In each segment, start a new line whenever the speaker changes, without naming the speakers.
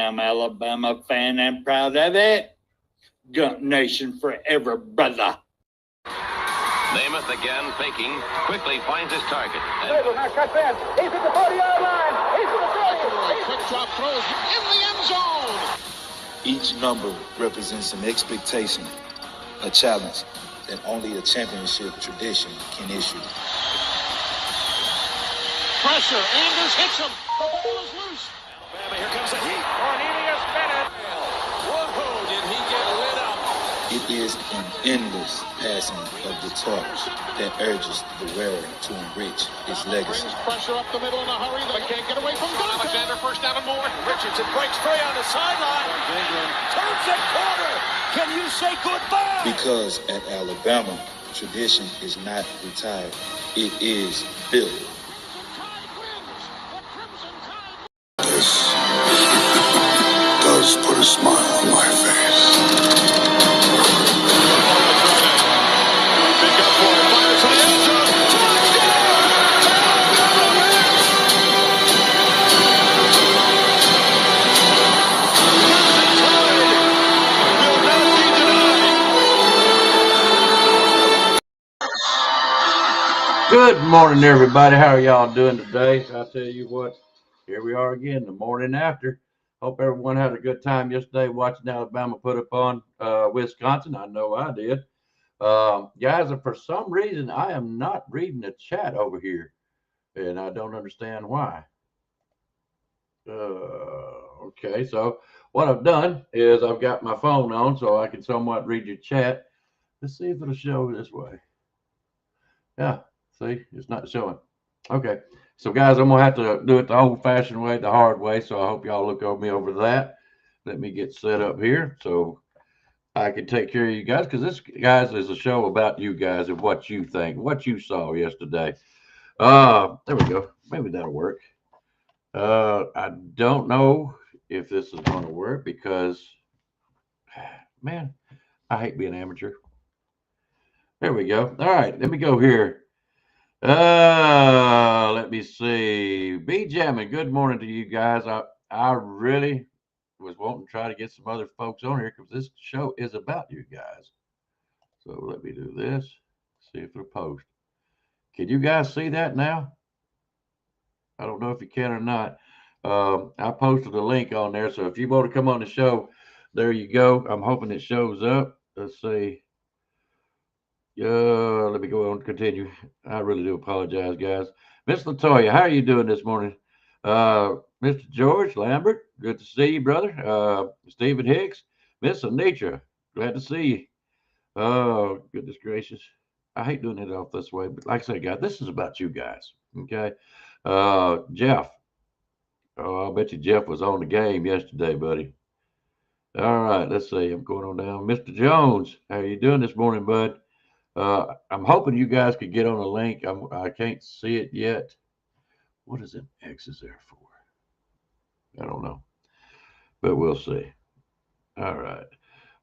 I'm Alabama fan and proud of it. Gump Nation forever, brother.
Namath again faking, quickly finds his target.
Now cuts in. He's at the 40-yard line. He's at the 30.
Quick drop throws in the end zone.
Each number represents an expectation, a challenge that only a championship tradition can issue.
Pressure. Anders hits him. The ball is loose.
Alabama, here comes the heat. Cornelius Bennett. Whoa, did he get lit up?
It is an endless passing of the torch that urges the wearer to enrich his legacy.
Brings pressure up the middle in a hurry. They can't get away from Duncan. Alexander first down and more.
Richardson breaks free on the sideline. Turns it corner. Can you say goodbye?
Because at Alabama, tradition is not retired. It is built.
This does put a smile on my face.
Good morning, everybody. How are y'all doing today? I tell you what, here we are again, the morning after. Hope everyone had a good time yesterday watching Alabama put up on Wisconsin. I know I did. Guys, and for some reason, I am not reading the chat over here, and I don't understand why. Okay, so what I've done is I've got my phone on so I can somewhat read your chat. Let's see if it'll show this way. Yeah. See, it's not showing. Okay. So, guys, I'm going to have to do it the old-fashioned way, the hard way. So, I hope y'all look over me over that. Let me get set up here so I can take care of you guys. Because this, guys, is a show about you guys and what you think, what you saw yesterday. There we go. Maybe that'll work. I don't know if this is going to work because, man, I hate being amateur. There we go. All right. Let me go here. Let me see. B Jamming, good morning to you guys. I really was wanting to try to get some other folks on here because this show is about you guys. So let me do this. See if it'll post. Can you guys see that now? I don't know if you can or not. I posted a link on there. So if you want to come on the show, there you go. I'm hoping it shows up. Let's see. Let me go on and continue. I really do apologize, guys. Miss Latoya, how are you doing this morning? Mr. George Lambert, good to see you, brother. Stephen Hicks, Miss Anitra, glad to see you. Oh, goodness gracious. I hate doing it off this way, but like I said, guys, this is about you guys, okay? Jeff. Oh, I bet you Jeff was on the game yesterday, buddy. All right, let's see. I'm going on down. Mr. Jones, how are you doing this morning, bud? I'm hoping you guys could get on a link. I can't see it yet. What is an X is there for? I don't know, but we'll see. All right.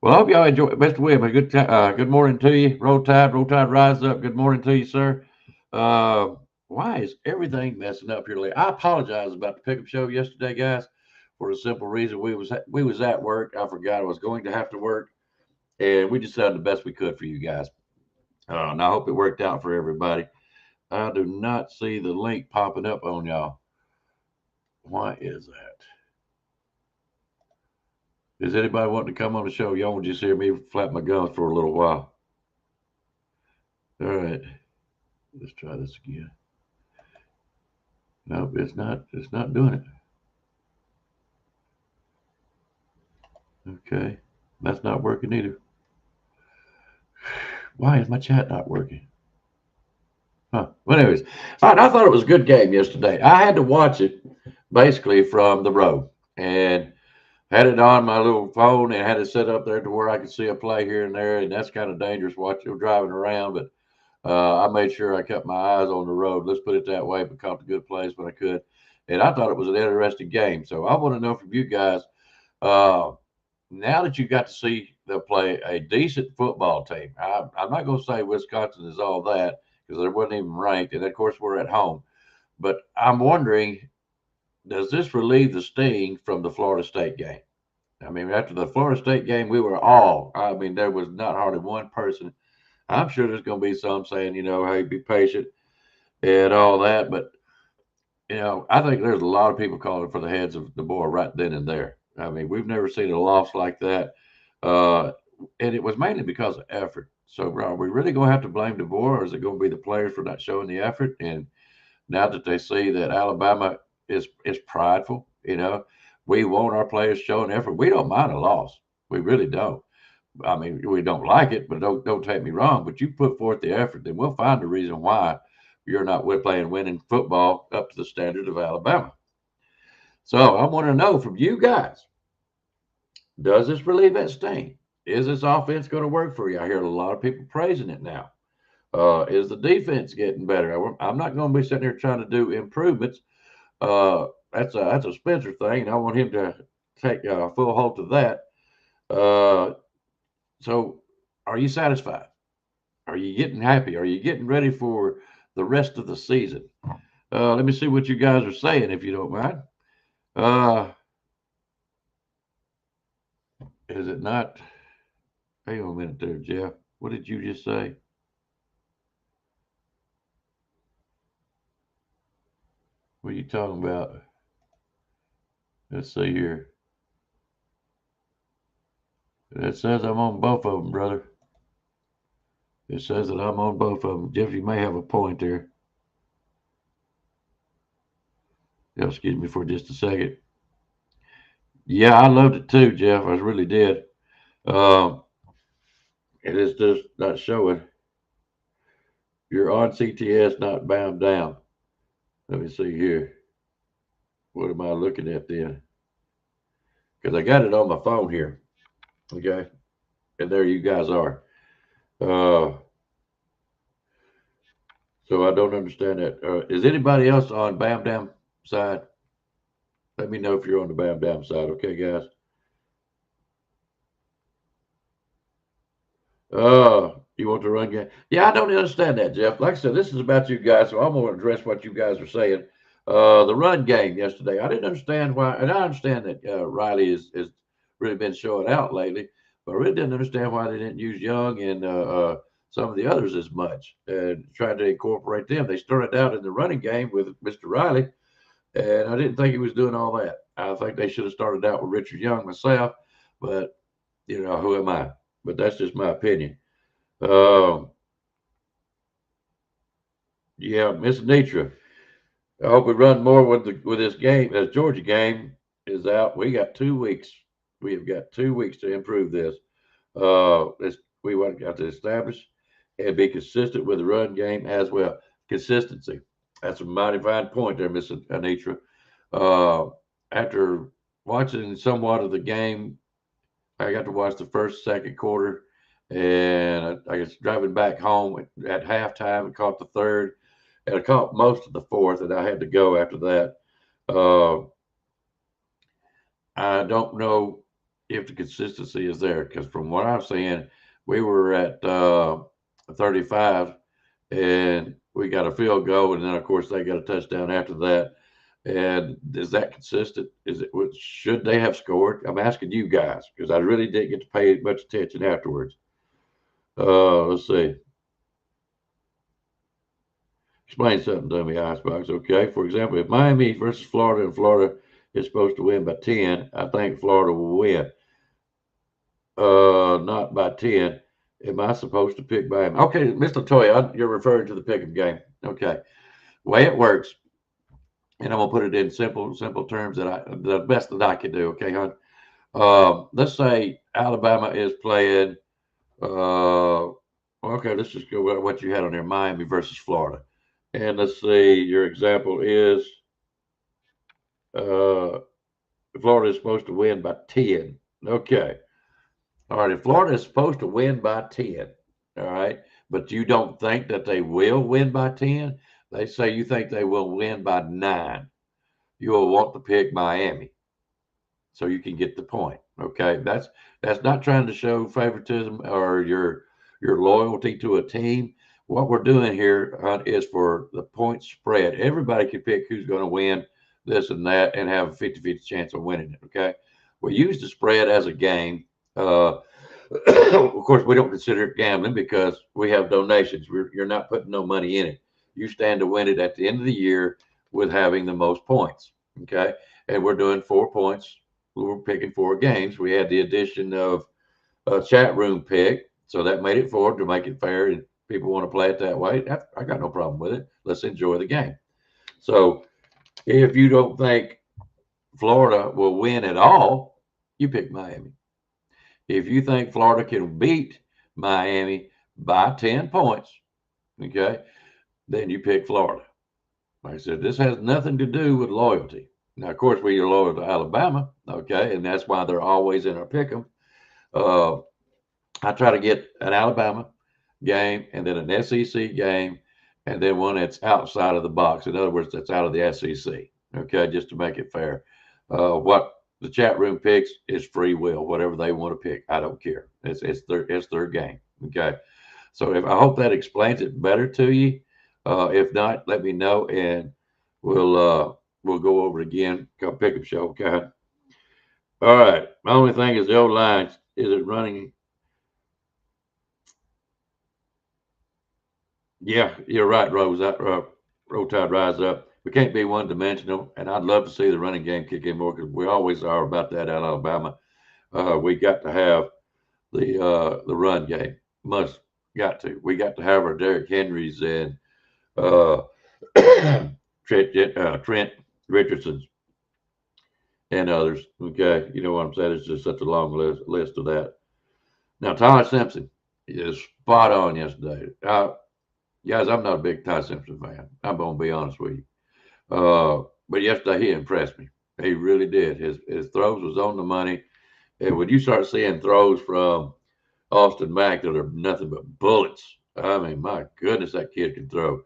Well, I hope y'all enjoy. Mr. William, good morning to you. Roll Tide, rise up. Good morning to you, sir. Why is everything messing up here lately? I apologize about the Pickem show yesterday, guys, for the simple reason we was at work. I forgot I was going to have to work, and we just did the best we could for you guys. And I hope it worked out for everybody. I do not see the link popping up on y'all. Why is that? Is anybody wanting to come on the show? Y'all will just hear me flap my gums for a little while. All right. Let's try this again. Nope, it's not doing it. Okay. That's not working either. Why is my chat not working? Huh. Well, anyways, all right, I thought it was a good game yesterday. I had to watch it basically from the road and had it on my little phone and had it set up there to where I could see a play here and there. And that's kind of dangerous watching driving around. But I made sure I kept my eyes on the road. Let's put it that way, but caught the good plays when I could. And I thought it was an interesting game. So I want to know from you guys, now that you got to see them play a decent football team. I'm not going to say Wisconsin is all that because they wasn't even ranked. And, of course, we're at home. But I'm wondering, does this relieve the sting from the Florida State game? I mean, after the Florida State game, I mean, there was not hardly one person. I'm sure there's going to be some saying, hey, be patient and all that. But, I think there's a lot of people calling for the heads of the board right then and there. I mean, we've never seen a loss like that. And it was mainly because of effort. So, are we really going to have to blame DeBoer, or is it going to be the players for not showing the effort? And now that they see that Alabama is prideful, we want our players showing effort. We don't mind a loss. We really don't. I mean, we don't like it, but don't take me wrong. But you put forth the effort, then we'll find a reason why you're not playing winning football up to the standard of Alabama. So I want to know from you guys, does this relieve that sting? Is this offense going to work for you? I hear a lot of people praising it now. Is the defense getting better? I'm not going to be sitting here trying to do improvements. That's a Spencer thing, and I want him to take full hold of that. So, are you satisfied? Are you getting happy? Are you getting ready for the rest of the season? Let me see what you guys are saying, if you don't mind. Is it not? Hang on a minute there, Jeff. What did you just say? What are you talking about? Let's see here. It says I'm on both of them, brother. It says that I'm on both of them. Jeff, you may have a point there. Yeah, excuse me for just a second. Yeah, I loved it too, Jeff. I really did. It is just not showing. You're on CTS, not bound down. Let me see here. What am I looking at then? Because I got it on my phone here. Okay. And there you guys are. So I don't understand that. Is anybody else on Bam Dam side? Let me know if you're on the Bam Dam side. Okay, guys. You want to run game? Yeah, I don't understand that, Jeff. Like I said, this is about you guys, so I'm going to address what you guys are saying. The run game yesterday, I didn't understand why, and I understand that Riley has really been showing out lately, but I really didn't understand why they didn't use Young and some of the others as much and trying to incorporate them. They started out in the running game with Mr. Riley, and I didn't think he was doing all that. I think they should have started out with Richard Young myself, but, who am I? But that's just my opinion. Yeah, Miss Nitra. I hope we run more with this game. As Georgia game is out, we got 2 weeks. We have got 2 weeks to improve this. We want to establish and be consistent with the run game as well. Consistency. That's a mighty fine point there, Miss Anitra. After watching somewhat of the game, I got to watch the first, second quarter, and I was driving back home at halftime and caught the third, and I caught most of the fourth, and I had to go after that. I don't know if the consistency is there, because from what I'm seeing, we were at 35, and we got a field goal, and then of course they got a touchdown after that. And is that consistent? Should they have scored? I'm asking you guys, because I really didn't get to pay much attention afterwards. Let's see. Explain something to me, Icebox. Okay. For example, if Miami versus Florida and Florida is supposed to win by 10, I think Florida will win. Not by 10. Am I supposed to pick Miami? Okay, Mr. Toya, you're referring to the Pickem game. Okay. Way it works. And I'm gonna put it in simple terms the best that I can do. Okay, hon. Let's say Alabama is playing. Okay, let's just go with what you had on there: Miami versus Florida. And let's see, your example is Florida is supposed to win by 10. Okay. All right. If Florida is supposed to win by 10, all right, but you don't think that they will win by 10. They say you think they will win by 9. You will want to pick Miami so you can get the point. Okay. That's not trying to show favoritism or your loyalty to a team. What we're doing here is for the point spread. Everybody can pick who's going to win this and that, and have a 50-50 chance of winning it. Okay. We use the spread as a game. Of course, we don't consider it gambling because we have donations. You're not putting no money in it. You stand to win it at the end of the year with having the most points. Okay. And we're doing 4 points. We're picking 4 games. We had the addition of a chat room pick. So that made it 4 to make it fair. And people want to play it that way. I got no problem with it. Let's enjoy the game. So if you don't think Florida will win at all, you pick Miami. If you think Florida can beat Miami by 10 points, okay, then you pick Florida. Like I said, this has nothing to do with loyalty. Now, of course, we are loyal to Alabama, okay, and that's why they're always in our Pickem. I try to get an Alabama game and then an SEC game and then one that's outside of the box. In other words, that's out of the SEC, okay, just to make it fair. What the chat room picks is free will, whatever they want to pick. I don't care. It's their game, okay. So I hope that explains it better to you. If not, let me know and we'll go over it again. Pickem show, okay. All right. My only thing is the old line. Is it running? Yeah, you're right, Rose. Roll Tide rise up. We can't be one dimensional, and I'd love to see the running game kick in more because we always are about that at Alabama. We got to have the run game. We got to have our Derrick Henrys and Trent Richardsons and others. Okay, you know what I'm saying? It's just such a long list of that. Now, Ty Simpson is spot on yesterday. Guys, I'm not a big Ty Simpson fan. I'm going to be honest with you. But yesterday he impressed me. He really did. His throws was on the money. And when you start seeing throws from Austin Mack that are nothing but bullets, I mean, my goodness, that kid can throw.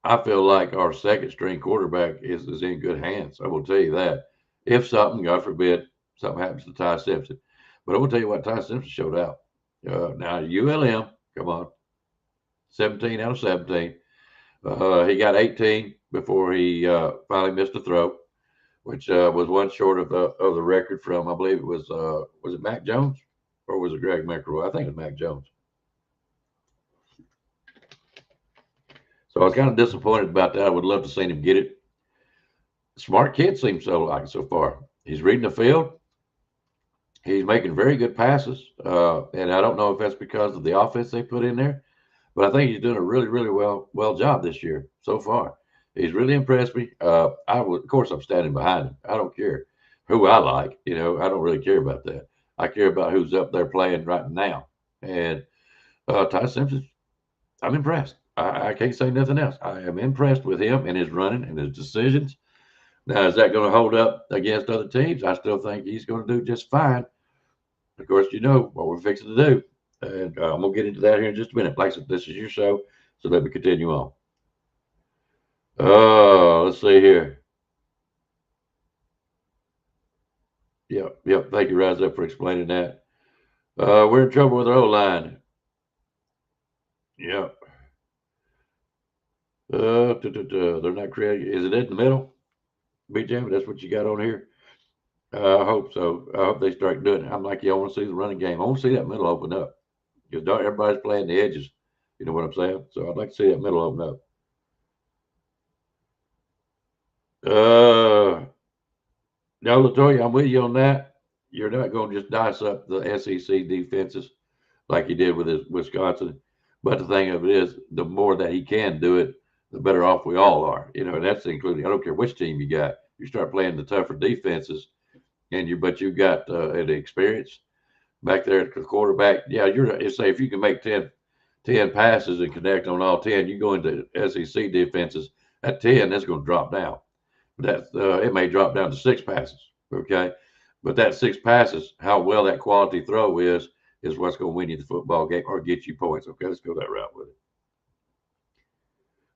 I feel like our second string quarterback is in good hands. I will tell you that. If something, God forbid, something happens to Ty Simpson. But I will tell you what, Ty Simpson showed out. Now, ULM, come on. 17 out of 17. He got 18 before he finally missed a throw, which was one short of the record from, I believe it was it Mac Jones or was it Greg McElroy? I think it was Mac Jones. So I was kind of disappointed about that. I would love to see him get it. Smart kid seems so far. He's reading the field. He's making very good passes. And I don't know if that's because of the offense they put in there. But I think he's doing a really, really well job this year so far. He's really impressed me. Of course, I'm standing behind him. I don't care who I like. I don't really care about that. I care about who's up there playing right now. And Ty Simpson, I'm impressed. I can't say nothing else. I am impressed with him and his running and his decisions. Now, is that going to hold up against other teams? I still think he's going to do just fine. Of course, you know what we're fixing to do. And I'm going to get into that here in just a minute. Like I said, this is your show, so let me continue on. Let's see here. Yep. Thank you, Rise Up, for explaining that. We're in trouble with our O-line. Yep. They're not creating. Is it in the middle? BJ, that's what you got on here? I hope so. I hope they start doing it. I'm like, I want to see the running game. I want to see that middle open up. Because everybody's playing the edges. You know what I'm saying? So I'd like to see that middle open up. No, Latoya, I'm with you on that. You're not going to just dice up the SEC defenses like you did with Wisconsin. But the thing of it is, the more that he can do it, the better off we all are. And that's including, I don't care which team you got. You start playing the tougher defenses, but you got an experience back there at the quarterback. Yeah, say if you can make 10 passes and connect on all 10, you go into SEC defenses at 10, that's going to drop down. It may drop down to 6 passes, okay? But that 6 passes, how well that quality throw is what's going to win you the football game or get you points. Okay, let's go that route with it.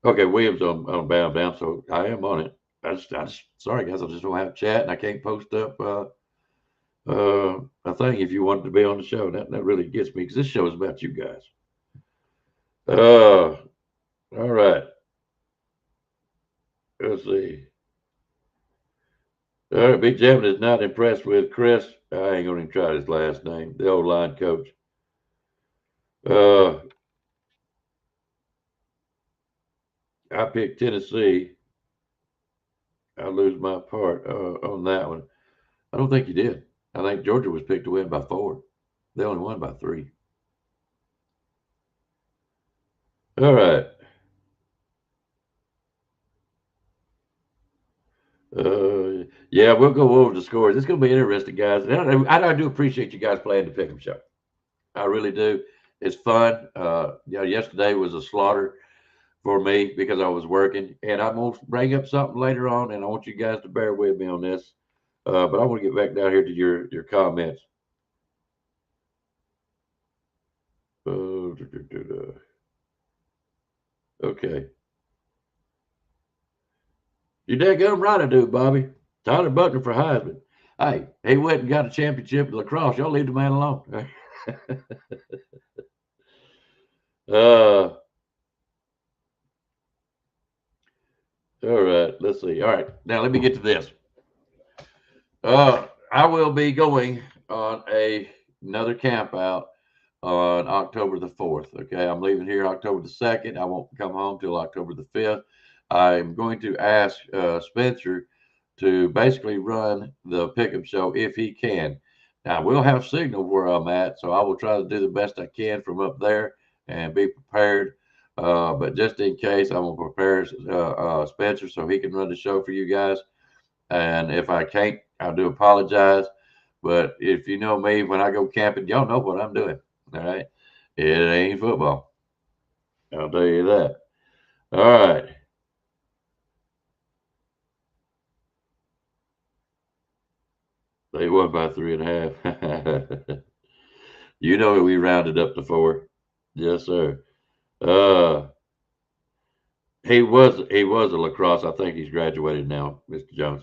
Okay, Williams on bound down, so I am on it. Sorry guys, I just don't have chat and I can't post up a thing if you wanted to be on the show. That really gets me because this show is about you guys. All right. Let's see. All right, Big Jim is not impressed with Chris. I ain't going to try his last name, the old line coach. I picked Tennessee. I lose my part on that one. I don't think you did. I think Georgia was picked to win by 4. They only won by 3. All right. Yeah, we'll go over the scores. It's going to be interesting, guys. I do appreciate you guys playing the Pickem show. I really do. It's fun. Yesterday was a slaughter for me because I was working, and I'm going to bring up something later on, and I want you guys to bear with me on this. But I want to get back down here to your comments. Okay. You daggum right I do, Bobby. Tyler Buckner for Heisman. Hey, he went and got a championship in lacrosse. Y'all leave the man alone. All right, let's see. All right, now let me get to this. I will be going on another camp out on October the 4th. Okay, I'm leaving here October the 2nd. I won't come home till October the 5th. I'm going to ask Spencer to basically run the Pickem show if he can. Now, we'll have signal where I'm at, so I will try to do the best I can from up there and be prepared. But just in case, I'm going to prepare Spencer so he can run the show for you guys. And if I can't, I do apologize. But if you know me, when I go camping, y'all know what I'm doing. All right. It ain't football. I'll tell you that. All right. They won by 3.5. You know we rounded up to 4. Yes, sir. He was a lacrosse. I think he's graduated now, Mr. Jones.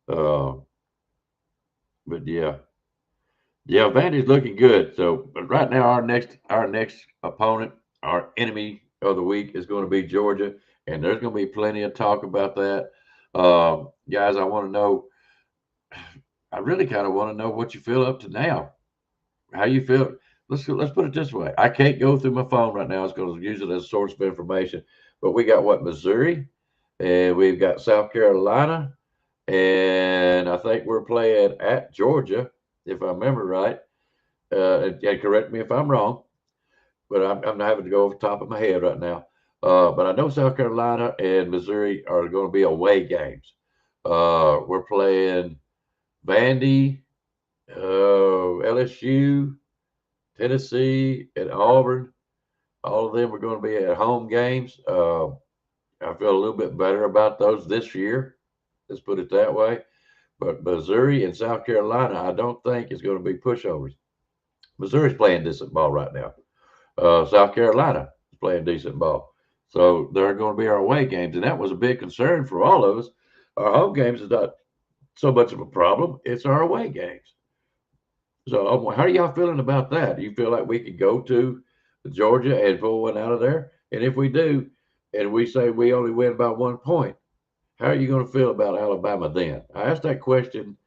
But yeah. Yeah, Vandy's looking good. So but right now our next opponent, our enemy of the week is going to be Georgia, and there's going to be plenty of talk about that. Guys, I want to know. I really kind of want to know what you feel up to now. How you feel? Let's put it this way. I can't go through my phone right now. It's going to use it as a source of information. But we got what, Missouri, and we've got South Carolina, and I think we're playing at Georgia, if I remember right. And correct me if I'm wrong, but I'm not having to go off the top of my head right now. But I know South Carolina and Missouri are going to be away games. We're playing Vandy, LSU, Tennessee, and Auburn. All of them are going to be at home games. I feel a little bit better about those this year. Let's put it that way. But Missouri and South Carolina, I don't think is going to be pushovers. Missouri's playing decent ball right now. South Carolina is playing decent ball. So they're going to be our away games. And that was a big concern for all of us. Our home games is not so much of a problem. It's our away games. So how are y'all feeling about that? Do you feel like we could go to Georgia and pull one out of there? And if we do, and we say we only win by 1 point, how are you going to feel about Alabama then? I asked that question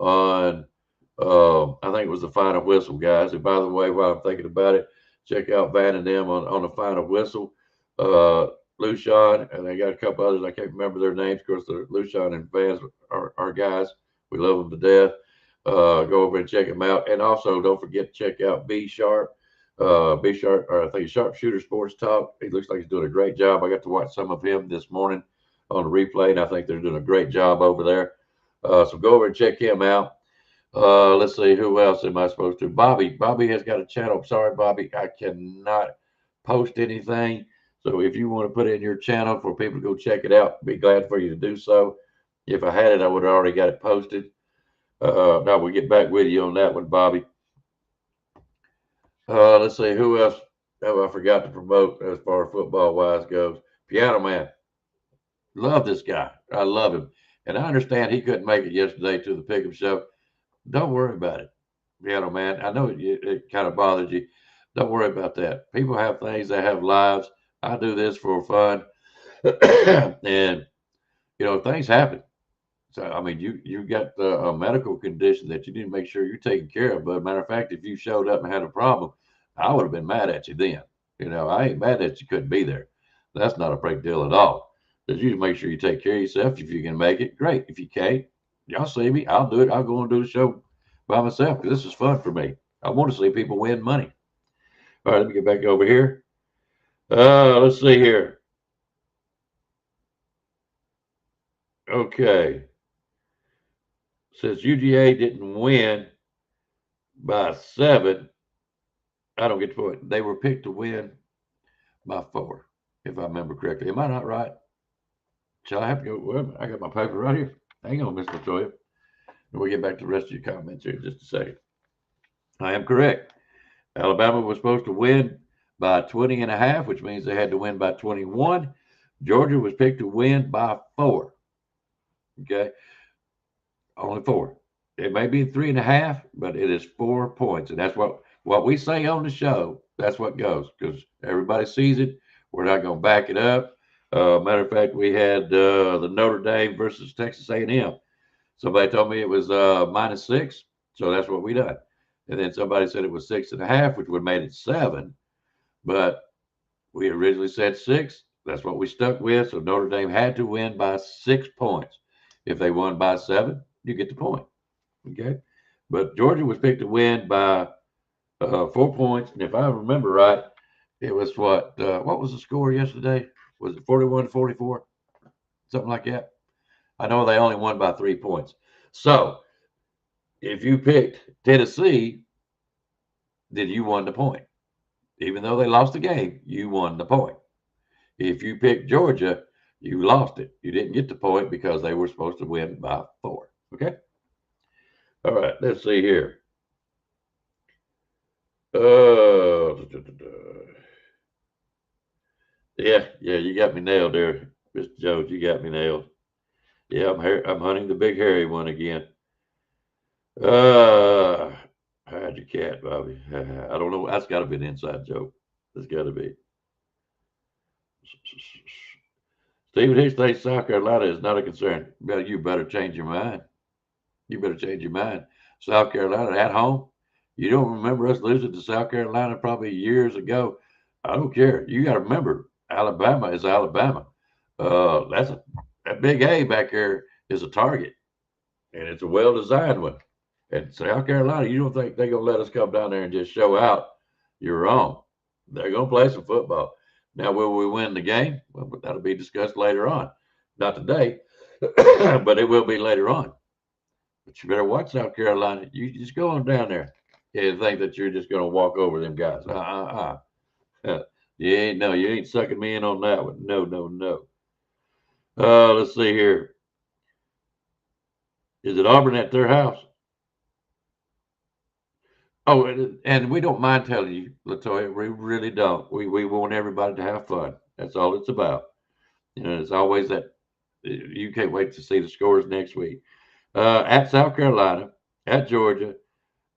on, I think it was the Final Whistle, guys. And by the way, while I'm thinking about it, check out Van and them on the Final Whistle. Lucian, and they got a couple others. I can't remember their names. Of course, Lucian and Vans are guys. We love them to death. Go over and check them out. And also, don't forget to check out B Sharp, or I think Sharpshooter Sports Talk. He looks like he's doing a great job. I got to watch some of him this morning on the replay, and I think they're doing a great job over there. So go over and check him out. Let's see, who else am I supposed to? Bobby has got a channel. I'm sorry, Bobby, I cannot post anything. So if you want to put it in your channel for people to go check it out, be glad for you to do so. If I had it, I would have already got it posted. Now we'll get back with you on that one, Bobby. Let's see, who else have I forgot to promote as far as football-wise goes? Piano Man. Love this guy. I love him. And I understand he couldn't make it yesterday to the Pickem show. Don't worry about it, Piano Man. I know it kind of bothers you. Don't worry about that. People have things. They have lives. I do this for fun. And, things happen. So, I mean, you got a medical condition that you need to make sure you're taking care of. But matter of fact, if you showed up and had a problem, I would have been mad at you then. You know, I ain't mad that you couldn't be there. That's not a big deal at all. Because you make sure you take care of yourself. If you can make it, great. If you can't, y'all see me. I'll do it. I'll go and do the show by myself because this is fun for me. I want to see people win money. All right, let me get back over here. Let's see here. Okay. Since UGA didn't win by 7, I don't get the point. They were picked to win by 4, if I remember correctly. Am I not right? Shall I have to go? Well, I got my paper right here. Hang on, Miss Latoya. We'll get back to the rest of your comments here in just a second. I am correct. Alabama was supposed to win by 20.5, which means they had to win by 21. Georgia was picked to win by 4. Okay. Only 4. It may be 3.5, but it is 4 points. And that's what we say on the show. That's what goes because everybody sees it. We're not going to back it up. Matter of fact, we had the Notre Dame versus Texas A&M. Somebody told me it was -6, so that's what we done. And then somebody said it was 6.5, which would have made it 7. But we originally said 6. That's what we stuck with. So Notre Dame had to win by 6 points. If they won by 7, you get the point. Okay. But Georgia was picked to win by 4 points. And if I remember right, it was what was the score yesterday? Was it 41-44? Something like that. I know they only won by 3 points. So if you picked Tennessee, then you won the point. Even though they lost the game, you won the point. If you picked Georgia, you lost it. You didn't get the point because they were supposed to win by 4. Okay? All right, let's see here. Yeah, you got me nailed there, Mr. Jones. You got me nailed. Yeah, I'm hunting the big hairy one again. Hide your cat, Bobby. I don't know. That's got to be an inside joke. That's got to be. Stephen Hicks thinks South Carolina is not a concern. Well, you better change your mind. You better change your mind. South Carolina at home. You don't remember us losing to South Carolina probably years ago. I don't care. You got to remember, Alabama is Alabama. That big A back there is a target, and it's a well-designed one. And South Carolina, you don't think they're going to let us come down there and just show out? You're wrong. They're going to play some football. Now, will we win the game? Well, that'll be discussed later on. Not today, but it will be later on. But you better watch South Carolina. You just go on down there and think that you're just going to walk over them guys. You ain't sucking me in on that one. No. Let's see here. Is it Auburn at their house? Oh, and we don't mind telling you, Latoya, we really don't. We want everybody to have fun. That's all it's about. You know, it's always that you can't wait to see the scores next week. At South Carolina, at Georgia,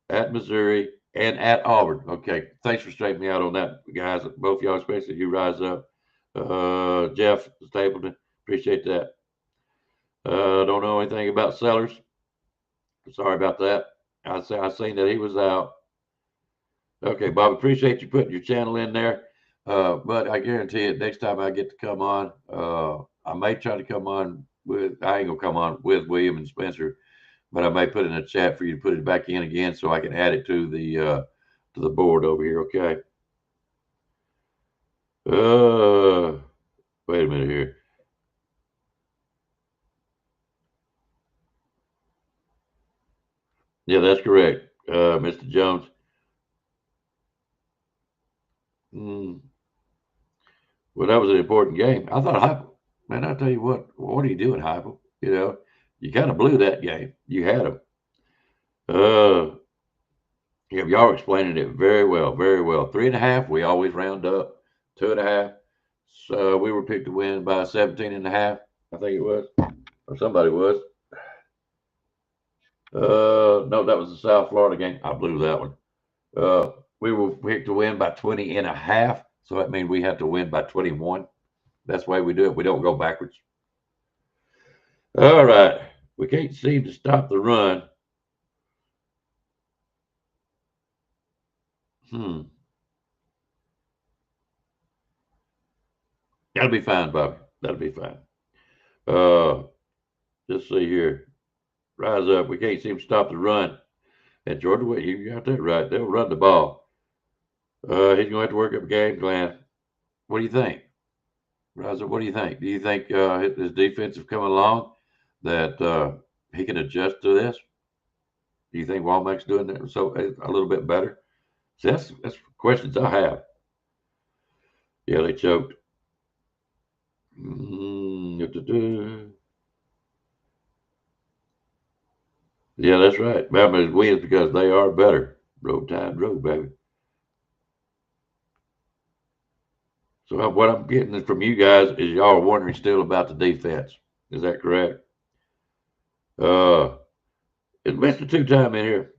at Missouri, and at Auburn. Okay, thanks for straightening me out on that, guys. Both y'all, especially you, rise up. Jeff Stapleton, appreciate that. Don't know anything about Sellers. Sorry about that. I seen that he was out. Okay, Bob, appreciate you putting your channel in there. But I guarantee it, next time I get to come on, I may try to come on I ain't gonna come on with William and Spencer, but I may put in a chat for you to put it back in again so I can add it to the board over here. Okay. Wait a minute here. Yeah, that's correct, Mr. Jones. Well, that was an important game. I thought Heupel, man, I'll tell you what are you doing, Heupel? You know, you kind of blew that game. You had them. Yeah, y'all are explaining it very well, very well. 3.5, we always round up. 2.5. So we were picked to win by 17.5, I think it was. Or somebody was. No, that was the South Florida game. I blew that one. We were picked to win by 20.5. So that means we have to win by 21. That's the way we do it. We don't go backwards. All right. We can't seem to stop the run. That'll be fine, Bobby. That'll be fine. Let's see here. Rise up. We can't seem to stop the run. And Georgia, wait, you got that right. They'll run the ball. He's going to have to work up a game plan. What do you think? Rise up, what do you think? Do you think his defense have come along that he can adjust to this? Do you think Womack's doing that so a little bit better? See, that's questions I have. Yeah, they choked. Yeah, that's right. Bama wins because they are better. Roll Tide, roll, baby. So what I'm getting from you guys is y'all are wondering still about the defense. Is that correct? Is Mr. Two-Time in here?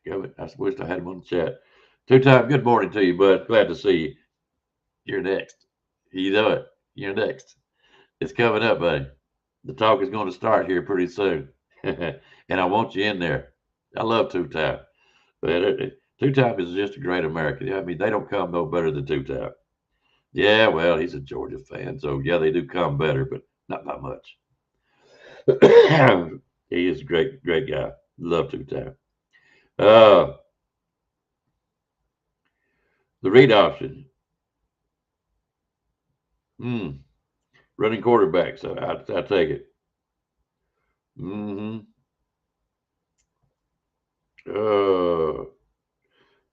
I wish I had him on the chat. Two-Time, good morning to you, bud. Glad to see you. You're next. You know it. You're next. It's coming up, buddy. The talk is going to start here pretty soon. And I want you in there. I love Two-Time. But Two-Time is just a great American. I mean, they don't come no better than Two-Time. Yeah, well, he's a Georgia fan. So, yeah, they do come better, but not by much. He is a great, great guy. Love Two-Time. The read option. Running quarterback. So I take it.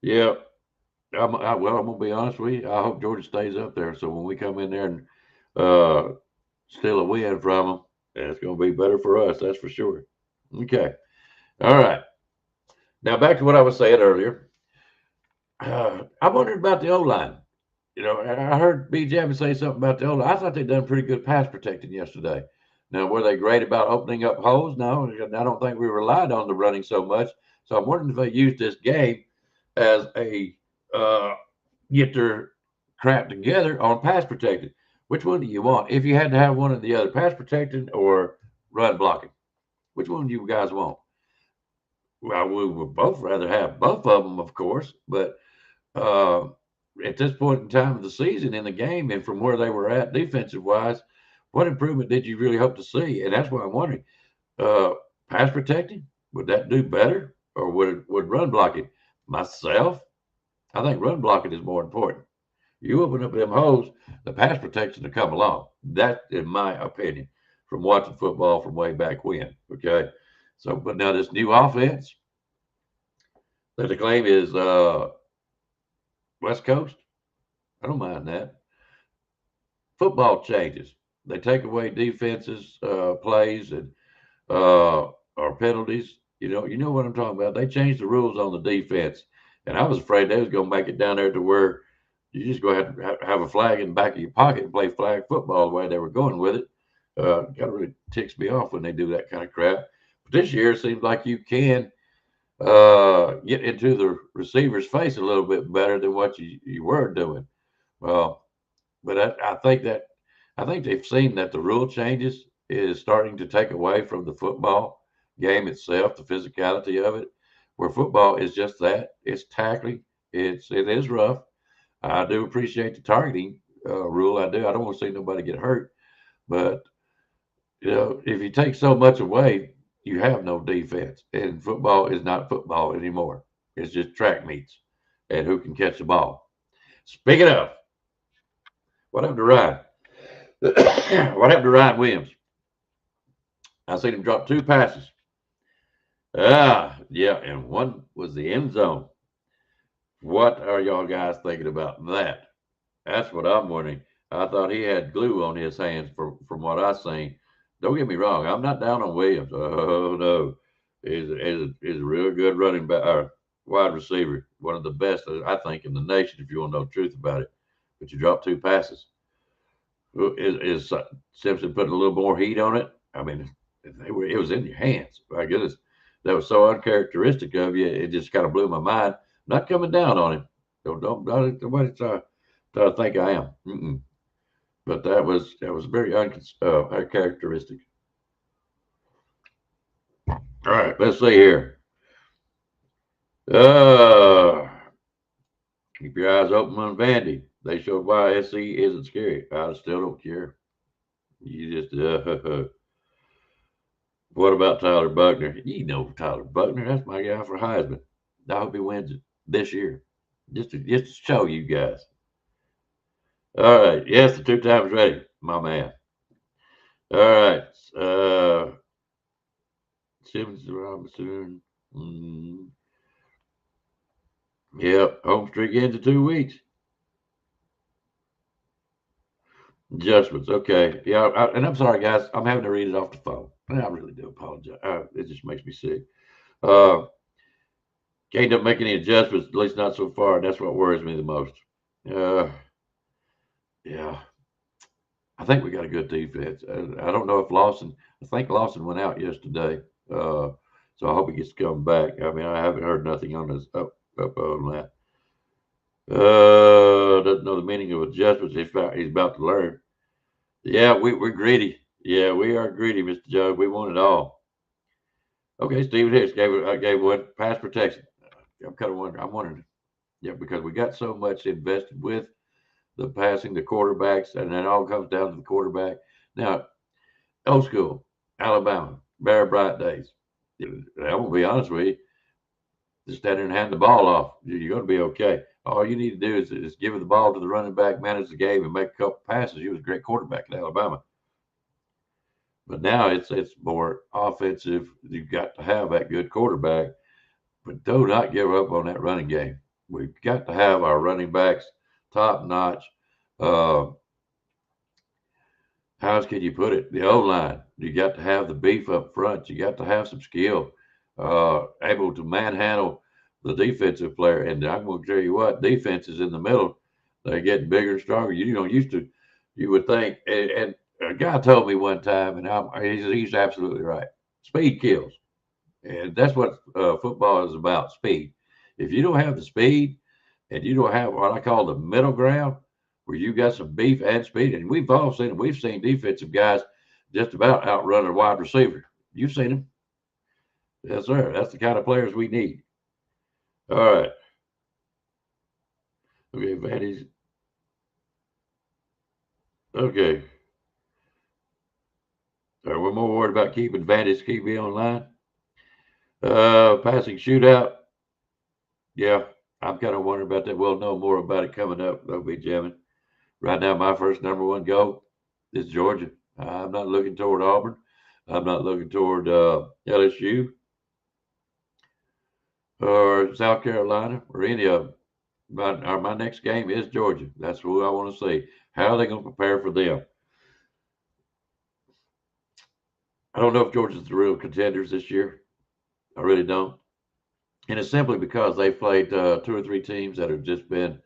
Yeah. I'm gonna be honest with you. I hope Georgia stays up there. So when we come in there and steal a win from them, it's gonna be better for us. That's for sure. Okay. All right. Now back to what I was saying earlier. I wondered about the O-line. You know, I heard B. Javin say something about the O-line. I thought they'd done pretty good pass protecting yesterday. Now, were they great about opening up holes? No, I don't think we relied on the running so much. So I'm wondering if they used this game as a get their crap together on pass protecting. Which one do you want? If you had to have one or the other, pass protecting or run blocking, which one do you guys want? Well, we would both rather have both of them, of course, but at this point in time of the season in the game and from where they were at defensive wise, what improvement did you really hope to see? And that's why I'm wondering, pass protecting, would that do better or would run blocking? Myself, I think run blocking is more important. You open up them holes, the pass protection to come along. That, in my opinion, from watching football from way back when. Okay. So, but now this new offense that the claim is West Coast, I don't mind that. Football changes. They take away defenses, plays, and or penalties. You know what I'm talking about. They changed the rules on the defense, and I was afraid they was going to make it down there to where you just go ahead and have a flag in the back of your pocket and play flag football the way they were going with it. Kind of really ticks me off when they do that kind of crap. But this year it seems like you can get into the receiver's face a little bit better than what you were doing. Well, but I think they've seen that the rule changes is starting to take away from the football game itself, the physicality of it, where football is just that. It's tackling. It is rough. I do appreciate the targeting rule. I do. I don't want to see nobody get hurt. But, if you take so much away, you have no defense. And football is not football anymore. It's just track meets and who can catch the ball. Speaking of, what happened to Ryan? What happened to Ryan Williams? I seen him drop 2 passes. Yeah, and one was the end zone. What are y'all guys thinking about that? That's what I'm wondering. I thought he had glue on his hands from what I seen. Don't get me wrong. I'm not down on Williams. Oh, no. He's a real good running back, wide receiver. One of the best, I think, in the nation, if you want to know the truth about it. But you dropped 2 passes. Is Simpson putting a little more heat on it? I mean, it was in your hands. My goodness. That was so uncharacteristic of you. It just kind of blew my mind. Not coming down on him. Don't nobody try to think I am. Mm-mm. But that was very uncharacteristic. All right, let's see here. Keep your eyes open on Vandy. They showed why SC isn't scary. I still don't care. You just What about Tyler Buckner? You know Tyler Buckner. That's my guy for Heisman. I hope he wins it this year. Just to show you guys. All right. Yes, the 2 times ready, my man. All right. Simmons Robinson. Yep. Home streak ends in 2 weeks. Adjustments. Okay. Yeah. And I'm sorry, guys. I'm having to read it off the phone. I really do apologize. It just makes me sick. Can't don't make any adjustments, at least not so far. That's what worries me the most. Yeah. I think we got a good defense. I don't know if Lawson. I think Lawson went out yesterday, so I hope he gets to come back. I mean, I haven't heard nothing on this up on that. Doesn't know the meaning of adjustments. He's about to learn. Yeah, we're greedy. Yeah, we are greedy, Mr. Joe. We want it all. Okay, Steven Hicks gave one pass protection. I'm kind of wondering. I'm wondering. Yeah, because we got so much invested with the passing, the quarterbacks, and it all comes down to the quarterback. Now, old school, Alabama, Bear Bryant days. I'm gonna be honest with you. Just stand there and hand the ball off. You're gonna be okay. All you need to do is give the ball to the running back, manage the game, and make a couple passes. You was a great quarterback in Alabama. But now it's more offensive. You've got to have that good quarterback, but do not give up on that running game. We've got to have our running backs top notch. How else can you put it? The O line. You got to have the beef up front. You got to have some skill, able to manhandle the defensive player. And I'm going to tell you what, defenses in the middle, they're getting bigger and stronger. You would think, and a guy told me one time, and he's absolutely right. Speed kills, and that's what football is about. Speed. If you don't have the speed, and you don't have what I call the middle ground, where you got some beef and speed, and we've all seen it. We've seen defensive guys just about outrun a wide receiver. You've seen them. Yes, sir. That's the kind of players we need. All right. Okay, Vandy's. Okay. All right, we're more worried about keeping Vandy's QB online. Passing shootout. Yeah, I'm kind of wondering about that. We'll know more about it coming up. They'll be jamming. Right now, my first number one goal is Georgia. I'm not looking toward Auburn. I'm not looking toward LSU or South Carolina or any of them. My next game is Georgia. That's who I want to see. How are they going to prepare for them? I don't know if Georgia's the real contenders this year. I really don't. And it's simply because they played 2 or 3 teams that have just been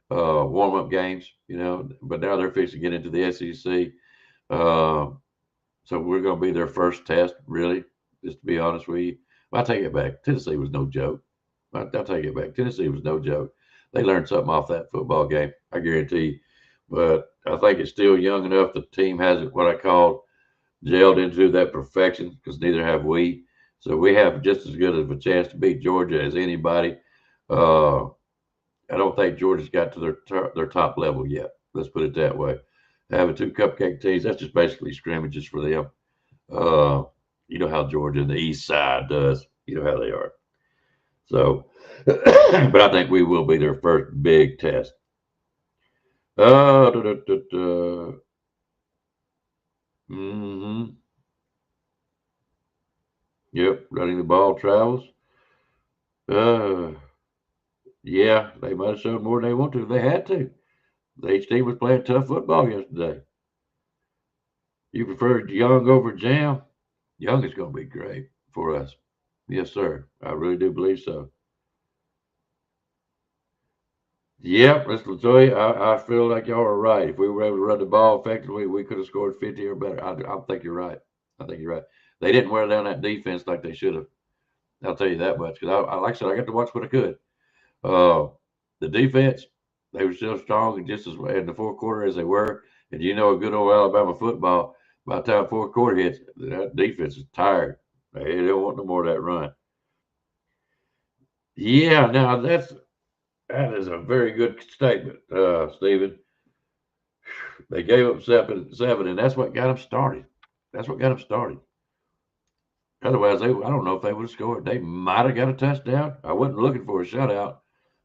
warm-up games, but now they're fixing to get into the SEC. So we're going to be their first test, really, just to be honest with you. I take it back. Tennessee was no joke. I'll take it back. Tennessee was no joke. They learned something off that football game, I guarantee you. But I think it's still young enough. The team hasn't what I call gelled into that perfection, because neither have we. So we have just as good of a chance to beat Georgia as anybody. I don't think Georgia's got to their top level yet. Let's put it that way. Having 2 cupcake teams, that's just basically scrimmages for them. You know how Georgia and the East Side does. You know how they are. So, but I think we will be their first big test. Yep, running the ball travels. Yeah, they might have shown more than they want to. They had to. Each team was playing tough football yesterday. You prefer Young over Jam? Young is going to be great for us. Yes, sir. I really do believe so. Yep, Mr. LaToya, I feel like y'all are right. If we were able to run the ball effectively, we could have scored 50 or better. I think you're right. I think you're right. They didn't wear down that defense like they should have. I'll tell you that much, because like I said, I got to watch what I could. The defense, they were still strong and just as in the fourth quarter as they were. And a good old Alabama football, by the time fourth quarter hits, that defense is tired. They don't want no more of that run. Yeah, now that is a very good statement, Stephen. They gave up 7, and that's what got them started. That's what got them started. Otherwise, I don't know if they would have scored. They might have got a touchdown. I wasn't looking for a shutout,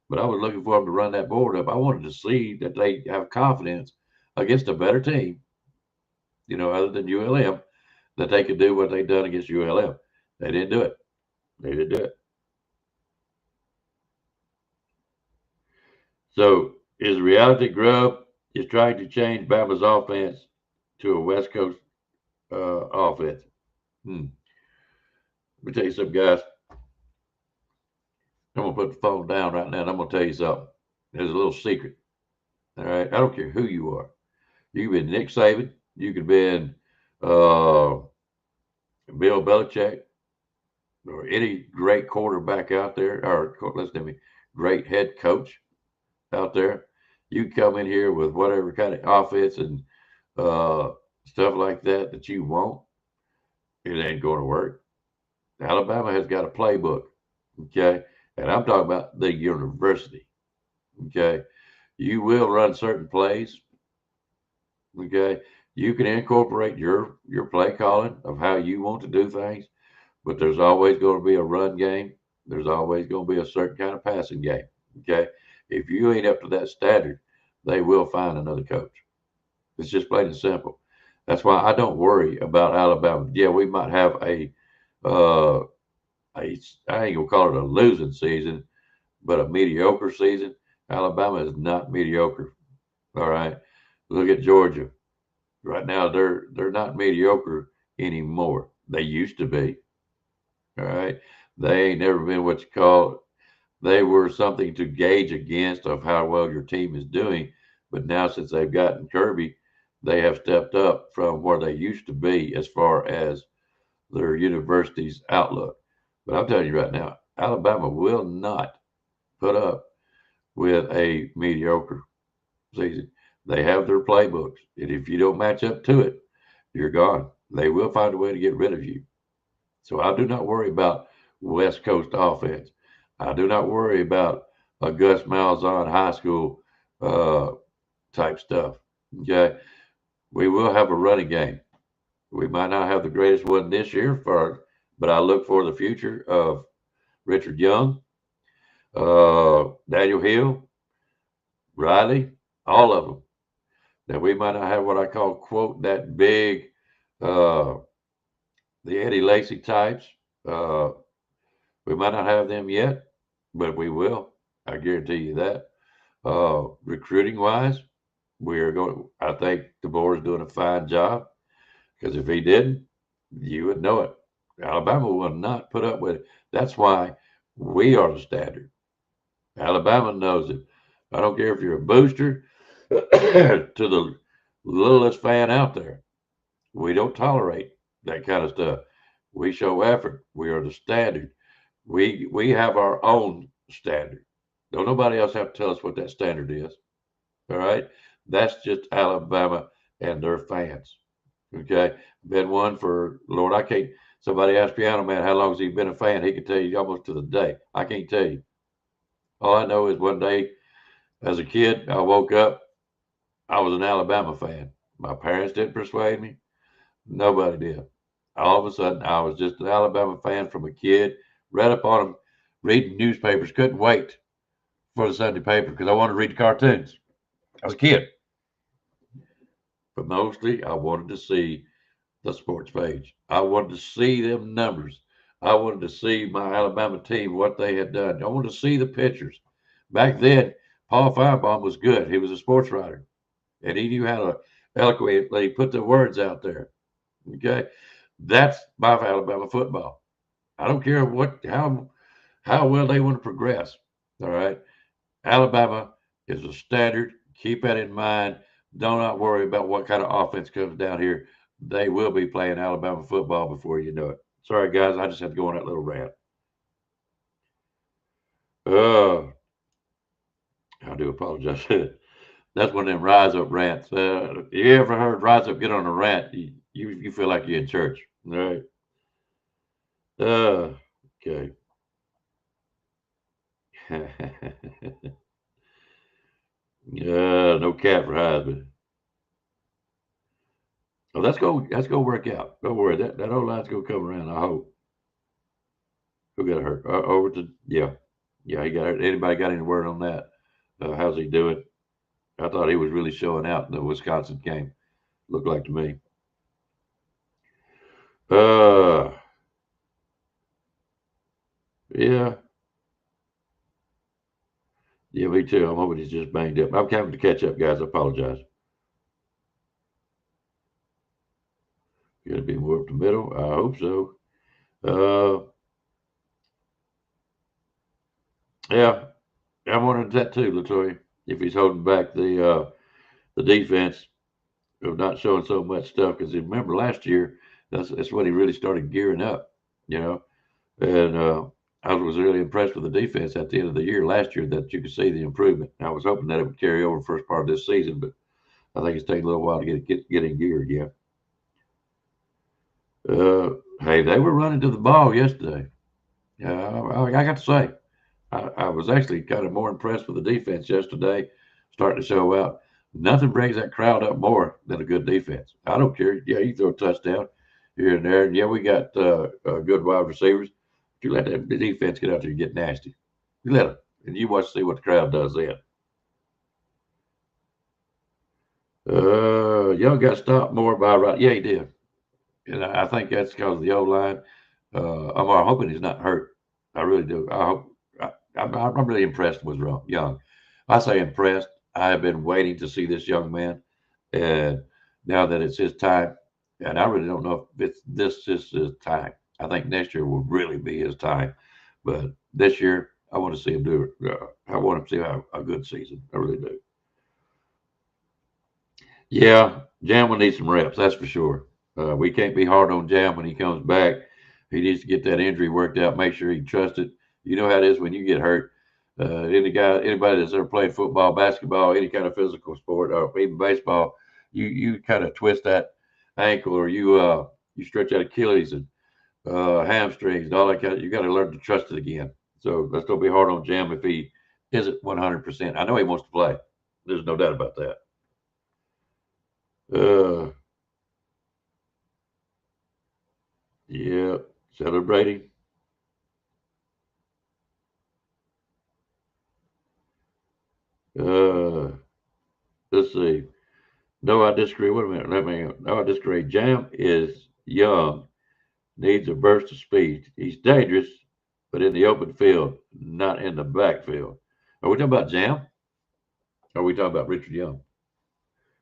but I was looking for them to run that board up. I wanted to see that they have confidence against a better team, other than ULM, that they could do what they done against ULM. They didn't do it. They didn't do it. So is reality Grubb is trying to change Bama's offense to a West Coast offense. Let me tell you something, guys. I'm going to put the phone down right now, and I'm going to tell you something. There's a little secret. All right? I don't care who you are. You could be Nick Saban. You could be Bill Belichick, or any great quarterback out there, or listen to me, great head coach out there. You come in here with whatever kind of offense and stuff like that you want. It ain't going to work. Alabama has got a playbook, okay? And I'm talking about the university, okay? You will run certain plays, okay? You can incorporate your play calling of how you want to do things, but there's always going to be a run game. There's always going to be a certain kind of passing game, okay? If you ain't up to that standard, they will find another coach. It's just plain and simple. That's why I don't worry about Alabama. Yeah, we might have I ain't gonna call it a losing season, but a mediocre season. Alabama is not mediocre. All right. Look at Georgia. Right now, they're not mediocre anymore. They used to be. All right. They ain't never been what you call. They were something to gauge against of how well your team is doing. But now, since they've gotten Kirby, they have stepped up from where they used to be as far as their university's outlook. But I'm telling you right now, Alabama will not put up with a mediocre season. They have their playbooks, and if you don't match up to it, you're gone. They will find a way to get rid of you. So I do not worry about West Coast offense. I do not worry about a Gus Malzahn high school type stuff. Okay, we will have a running game. We might not have the greatest one this year, but I look for the future of Richard Young, Daniel Hill, Riley, all of them. Now, we might not have what I call, quote, that big, the Eddie Lacy types. We might not have them yet, but we will. I guarantee you that. Recruiting wise, I think DeBoer is doing a fine job, because if he didn't, you would know it. Alabama will not put up with it. That's why we are the standard. Alabama knows it. I don't care if you're a booster to the littlest fan out there. We don't tolerate that kind of stuff. We show effort. We are the standard. We have our own standard. Don't nobody else have to tell us what that standard is. All right? That's just Alabama and their fans. Okay? Been one for, Lord, I can't. Somebody asked Piano Man how long has he been a fan. He could tell you almost to the day. I can't tell you. All I know is one day as a kid, I woke up, I was an Alabama fan. My parents didn't persuade me. Nobody did. All of a sudden, I was just an Alabama fan from a kid. Read up on them, reading newspapers. Couldn't wait for the Sunday paper because I wanted to read the cartoons. I was a kid. But mostly, I wanted to see the sports page. I wanted to see them numbers. I wanted to see my Alabama team, what they had done. I wanted to see the pictures. Back then, Paul Feinbaum was good. He was a sports writer, and he knew how to eloquently put the words out there. Okay, that's my Alabama football. I don't care how well they want to progress. All right, Alabama is a standard. Keep that in mind. Do not worry about what kind of offense comes down here. They will be playing Alabama football before you know it. Sorry, guys. I just had to go on that little rant. I do apologize. That's one of them rise up rants. You ever heard rise up, get on a rant? You feel like you're in church, right? Okay. No cap for Heisman. Oh, that's go work out. Don't worry. That old line's gonna come around, I hope. Who got hurt? Overton? Yeah. Yeah, he got hurt. Anybody got any word on that? How's he doing? I thought he was really showing out in the Wisconsin game. Looked like to me. Uh yeah. Yeah, me too. I'm hoping he's just banged up. I'm coming to catch up, guys. I apologize. Gonna be more up the middle. I hope so. Uh yeah. I'm wondering that too, Latoya. If he's holding back the defense of not showing so much stuff. Because remember last year, that's when he really started gearing up, you know. And I was really impressed with the defense at the end of the year last year that you could see the improvement. I was hoping that it would carry over the first part of this season, but I think it's taking a little while to get in gear again. Hey, they were running to the ball yesterday. I got to say, I was actually kind of more impressed with the defense yesterday, starting to show out. Nothing brings that crowd up more than a good defense. I don't care. Yeah, you throw a touchdown here and there. And yeah, we got good wide receivers. But you let that defense get out there and get nasty. You let them. And you watch see what the crowd does then. Young got stopped more by right. Yeah, he did. And I think that's because of the O line. I'm hoping he's not hurt. I really do. I hope. I'm really impressed with Young. I say impressed. I have been waiting to see this young man, and now that it's his time, and I really don't know if this is his time. I think next year will really be his time, but this year I want to see him do it. I want him to see a good season. I really do. Yeah, Jam will need some reps. That's for sure. We can't be hard on Jam when he comes back. He needs to get that injury worked out. Make sure he trusts it. You know how it is when you get hurt. Anybody that's ever played football, basketball, any kind of physical sport, or even baseball, you kind of twist that ankle, or you stretch out Achilles and hamstrings and all that kind of. You got to learn to trust it again. So let's don't be hard on Jam if he isn't 100%. I know he wants to play. There's no doubt about that. Uh, yeah, celebrating. Uh, let's see. No, I disagree. Wait a minute. No, I disagree. Jam is young, needs a burst of speed. He's dangerous, but in the open field, not in the backfield. Are we talking about Jam? Or are we talking about Richard Young?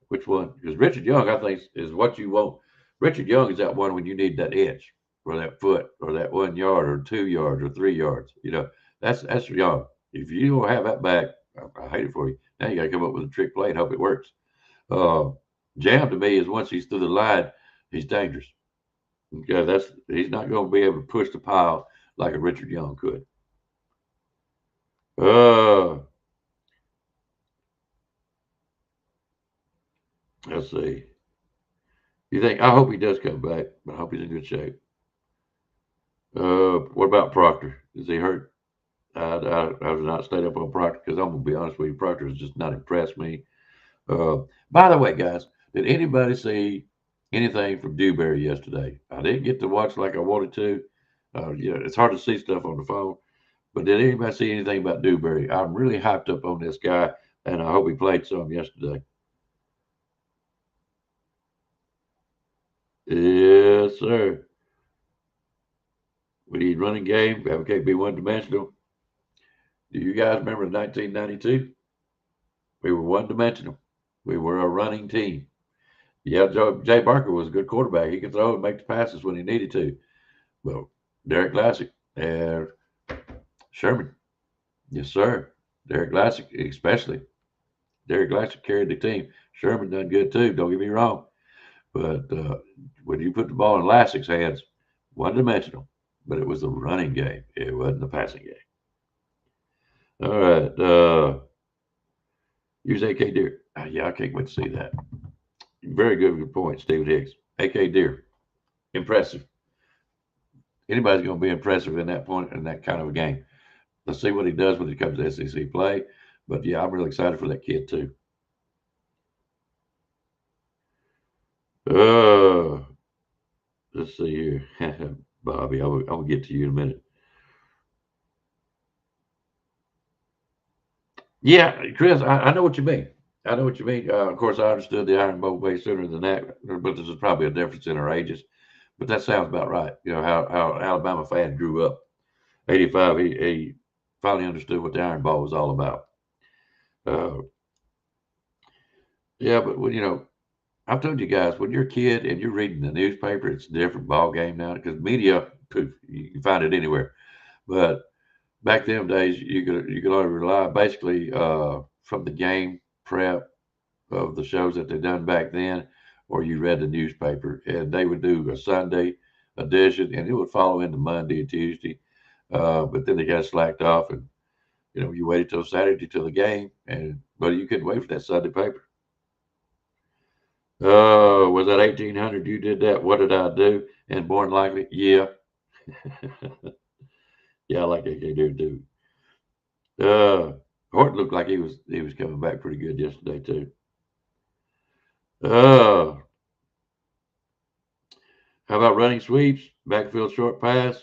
Which one? Because Richard Young, I think, is what you want. Richard Young is that one when you need that inch, or that foot, or that 1 yard, or 2 yards, or 3 yards. That's Young. If you don't have that back, I hate it for you. Now you got to come up with a trick play and hope it works. Uh, Jam to me is once he's through the line, he's dangerous. Okay, he's not going to be able to push the pile like a Richard Young could. Let's see. You think? I hope he does come back, but I hope he's in good shape. What about Proctor? Is he hurt? I have not stayed up on Proctor because I'm gonna be honest with you, Proctor has just not impressed me. By the way, guys, did anybody see anything from Dewberry yesterday? I didn't get to watch like I wanted to. It's hard to see stuff on the phone. But did anybody see anything about Dewberry? I'm really hyped up on this guy, and I hope he played some yesterday. Yes, sir. We need running game. We can't be one dimensional. Do you guys remember 1992? We were one dimensional. We were a running team. Yeah, Jay Barker was a good quarterback. He could throw and make the passes when he needed to. Well, Derek Glassick and Sherman. Yes, sir. Derek Glassick, especially. Derek Glassick carried the team. Sherman done good too. Don't get me wrong. But when you put the ball in Lassick's hands, one dimensional. But it was the running game. It wasn't the passing game. All right. Use AK Deer. Yeah, I can't wait to see that. Very good point, Stephen Hicks. AK Deer. Impressive. anybody's going to be impressive in that point in that kind of a game. Let's see what he does when it comes to SEC play. But yeah, I'm really excited for that kid too. Let's see here, Bobby. I'll get to you in a minute. Yeah, Chris, I know what you mean. I know what you mean. Of course, I understood the Iron Bowl way sooner than that, but there's probably a difference in our ages. But that sounds about right. You know how Alabama fan grew up. 85, he finally understood what the Iron Bowl was all about. Yeah, but when I've told you guys, when you're a kid and you're reading the newspaper, it's a different ball game now because media, poof, you can find it anywhere. But back them days, you could only rely basically from the game prep of the shows that they done back then, or you read the newspaper, and they would do a Sunday edition, and it would follow into Monday and Tuesday. But then they got slacked off, and you waited till Saturday till the game, but you couldn't wait for that Sunday paper. Was that 1800? You did that. What did I do? And Born Likely? Yeah. Yeah, I like that dude. Horton looked like he was coming back pretty good yesterday too. How about running sweeps, backfield short pass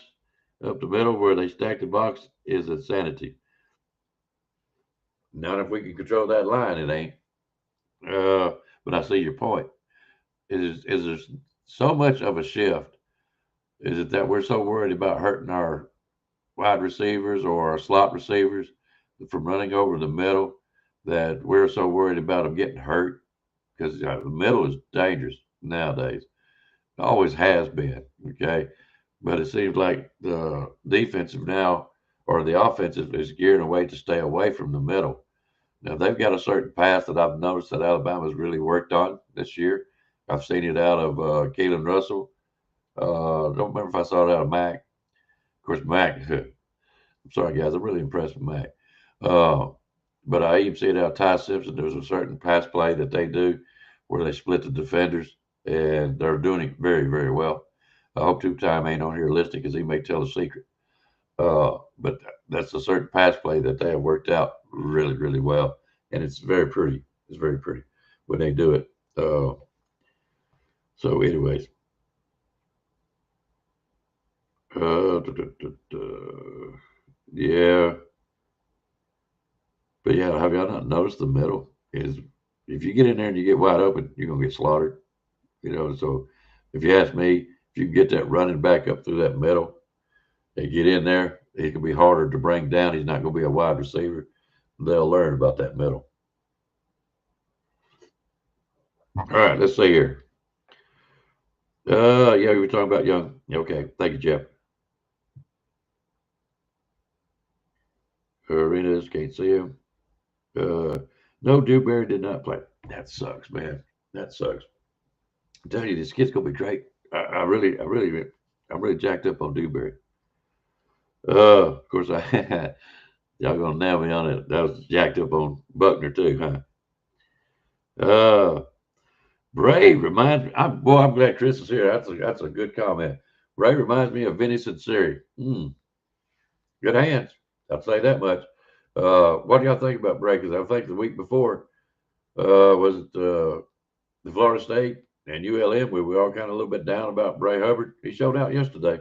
up the middle where they stack the box is insanity. Not if we can control that line, it ain't. But I see your point. Is there so much of a shift? Is it that we're so worried about hurting our wide receivers or our slot receivers from running over the middle that we're so worried about them getting hurt? Because the middle is dangerous nowadays. It always has been, okay? But it seems like the defensive now or the offensive is gearing away to stay away from the middle. Now, they've got a certain path that I've noticed that Alabama's really worked on this year. I've seen it out of Keelan Russell. Don't remember if I saw it out of Mac. Of course, Mac, I'm sorry, guys, I'm really impressed with Mac. But I even see it out of Ty Simpson. There's a certain pass play that they do where they split the defenders, and they're doing it very, very well. I hope Two-Time ain't on here listening because he may tell a secret. But that's a certain pass play that they have worked out really, really well. And it's very pretty. It's very pretty when they do it. So anyways. Yeah. But yeah, have y'all not noticed the middle is if you get in there and you get wide open, you're going to get slaughtered. So if you ask me, if you get that running back up through that middle and get in there, it can be harder to bring down. He's not going to be a wide receiver. They'll learn about that middle. All right, let's see here. Yeah, we were talking about Young. Okay, thank you, Jeff. Arenas, can't see him. No, Dewberry did not play. That sucks, man. That sucks. I'm telling you, this kid's gonna be great. I'm really jacked up on Dewberry. Of course, y'all gonna nail me on it. That was jacked up on Buckner too, huh? Bray reminds me. I'm glad Chris is here. That's a good comment. Bray reminds me of Vinny Sinceri. Good hands. I'll say that much. What do y'all think about Bray? Because I think the week before was it the Florida State and ULM. We were all kind of a little bit down about Bray Hubbard. He showed out yesterday.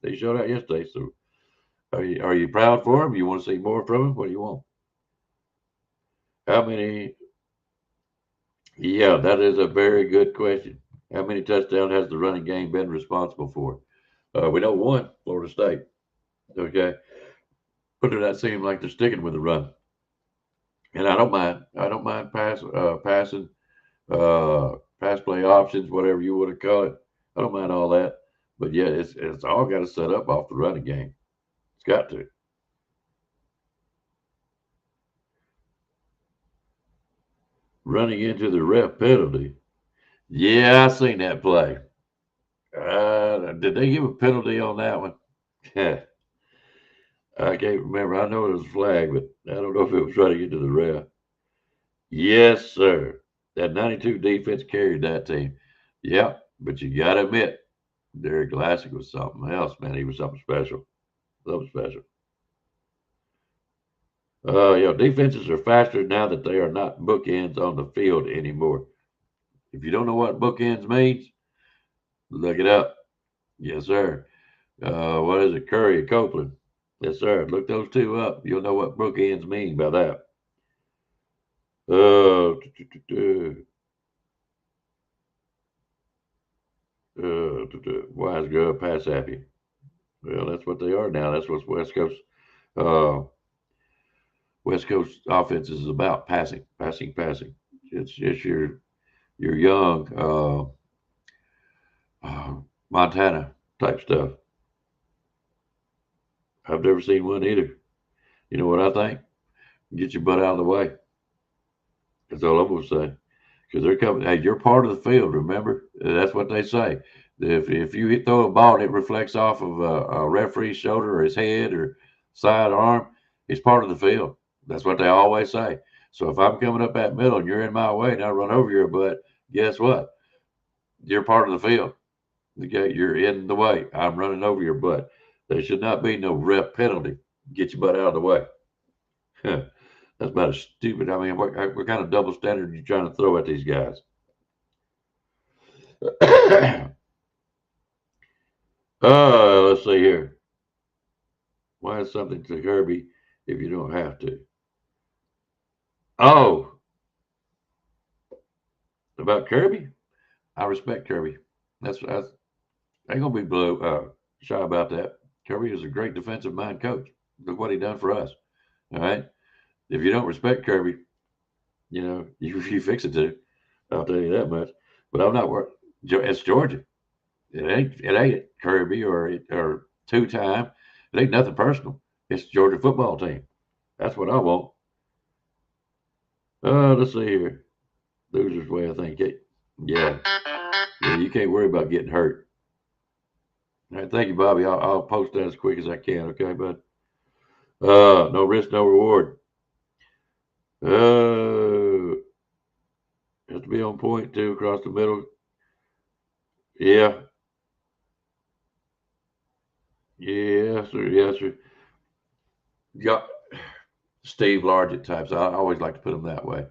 So are you proud for him? You want to see more from him? What do you want? How many? Yeah, that is a very good question. How many touchdowns has the running game been responsible for? We know one, Florida State. Okay. But they're not seeming like they're sticking with the run. And I don't mind passing, pass play options, whatever you want to call it. I don't mind all that. But yeah, it's all got to set up off the running game. It's got to. Running into the ref penalty. Yeah, I seen that play. Did they give a penalty on that one? I can't remember. I know it was a flag, but I don't know if it was running into the ref. Yes, sir. That 92 defense carried that team. Yep, but you got to admit, Derek Glassick was something else, man. He was something special. Something special. Defenses are faster now that they are not bookends on the field anymore. If you don't know what bookends means, look it up. Yes, sir. What is it? Curry and Copeland. Yes, sir. Look those two up. You'll know what bookends mean by that. Wise girl, pass happy. Well, that's what they are now. That's what West Coast offense is about: passing. It's just your young Montana type stuff. I've never seen one either. You know what I think? Get your butt out of the way. That's all I'm gonna say. Because they're coming. Hey, you're part of the field. Remember, that's what they say. If you throw a ball and it reflects off of a referee's shoulder or his head or side arm, it's part of the field. That's what they always say. So if I'm coming up that middle and you're in my way and I run over your butt, guess what? You're part of the field. Okay, you're in the way. I'm running over your butt. There should not be no ref penalty. Get your butt out of the way. That's about as stupid. I mean, what kind of double standard are you trying to throw at these guys? Let's see here. Why is something to Kirby if you don't have to? Oh, about Kirby? I respect Kirby. That's I ain't gonna be shy about that. Kirby is a great defensive mind coach. Look what he done for us. All right. If you don't respect Kirby, you fix it too. I'll tell you that much. But I'm not worried. It's Georgia. It ain't Kirby or two-time. It ain't nothing personal. It's the Georgia football team. That's what I want. Let's see here. Loser's way of thinking. Yeah, you can't worry about getting hurt. All right, thank you, Bobby. I'll post that as quick as I can. Okay, bud. No risk, no reward. Has to be on point too, across the middle. Yeah. Yes, sir. Yes, sir. Yeah. Steve Largent types. I always like to put them that way.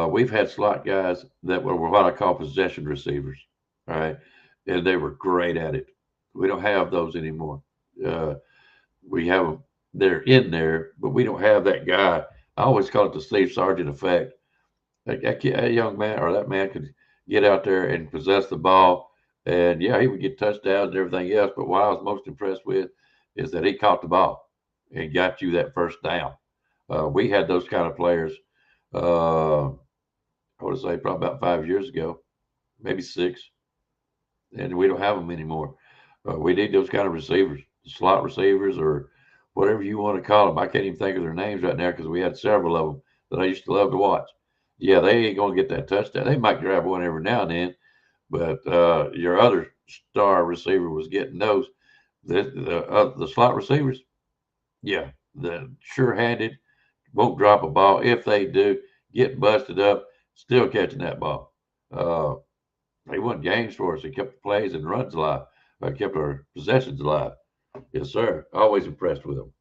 We've had slot guys that were what I call possession receivers. All right. And they were great at it. We don't have those anymore. We have them. They're in there, but we don't have that guy. I always call it the Steve Sargent effect. That young man or that man could get out there and possess the ball. And yeah, he would get touchdowns and everything else. But what I was most impressed with is that he caught the ball and got you that first down. We had those kind of players, I would say probably about 5 years ago, maybe 6. And we don't have them anymore. We need those kind of receivers, slot receivers or whatever you want to call them. I can't even think of their names right now because we had several of them that I used to love to watch. Yeah, they ain't going to get that touchdown. They might grab one every now and then, but your other star receiver was getting those. The slot receivers, yeah, the sure-handed, won't drop a ball. If they do, get busted up, still catching that ball. They won games for us. They kept the plays and runs alive. Kept our possessions alive. Yes, sir. Always impressed with them.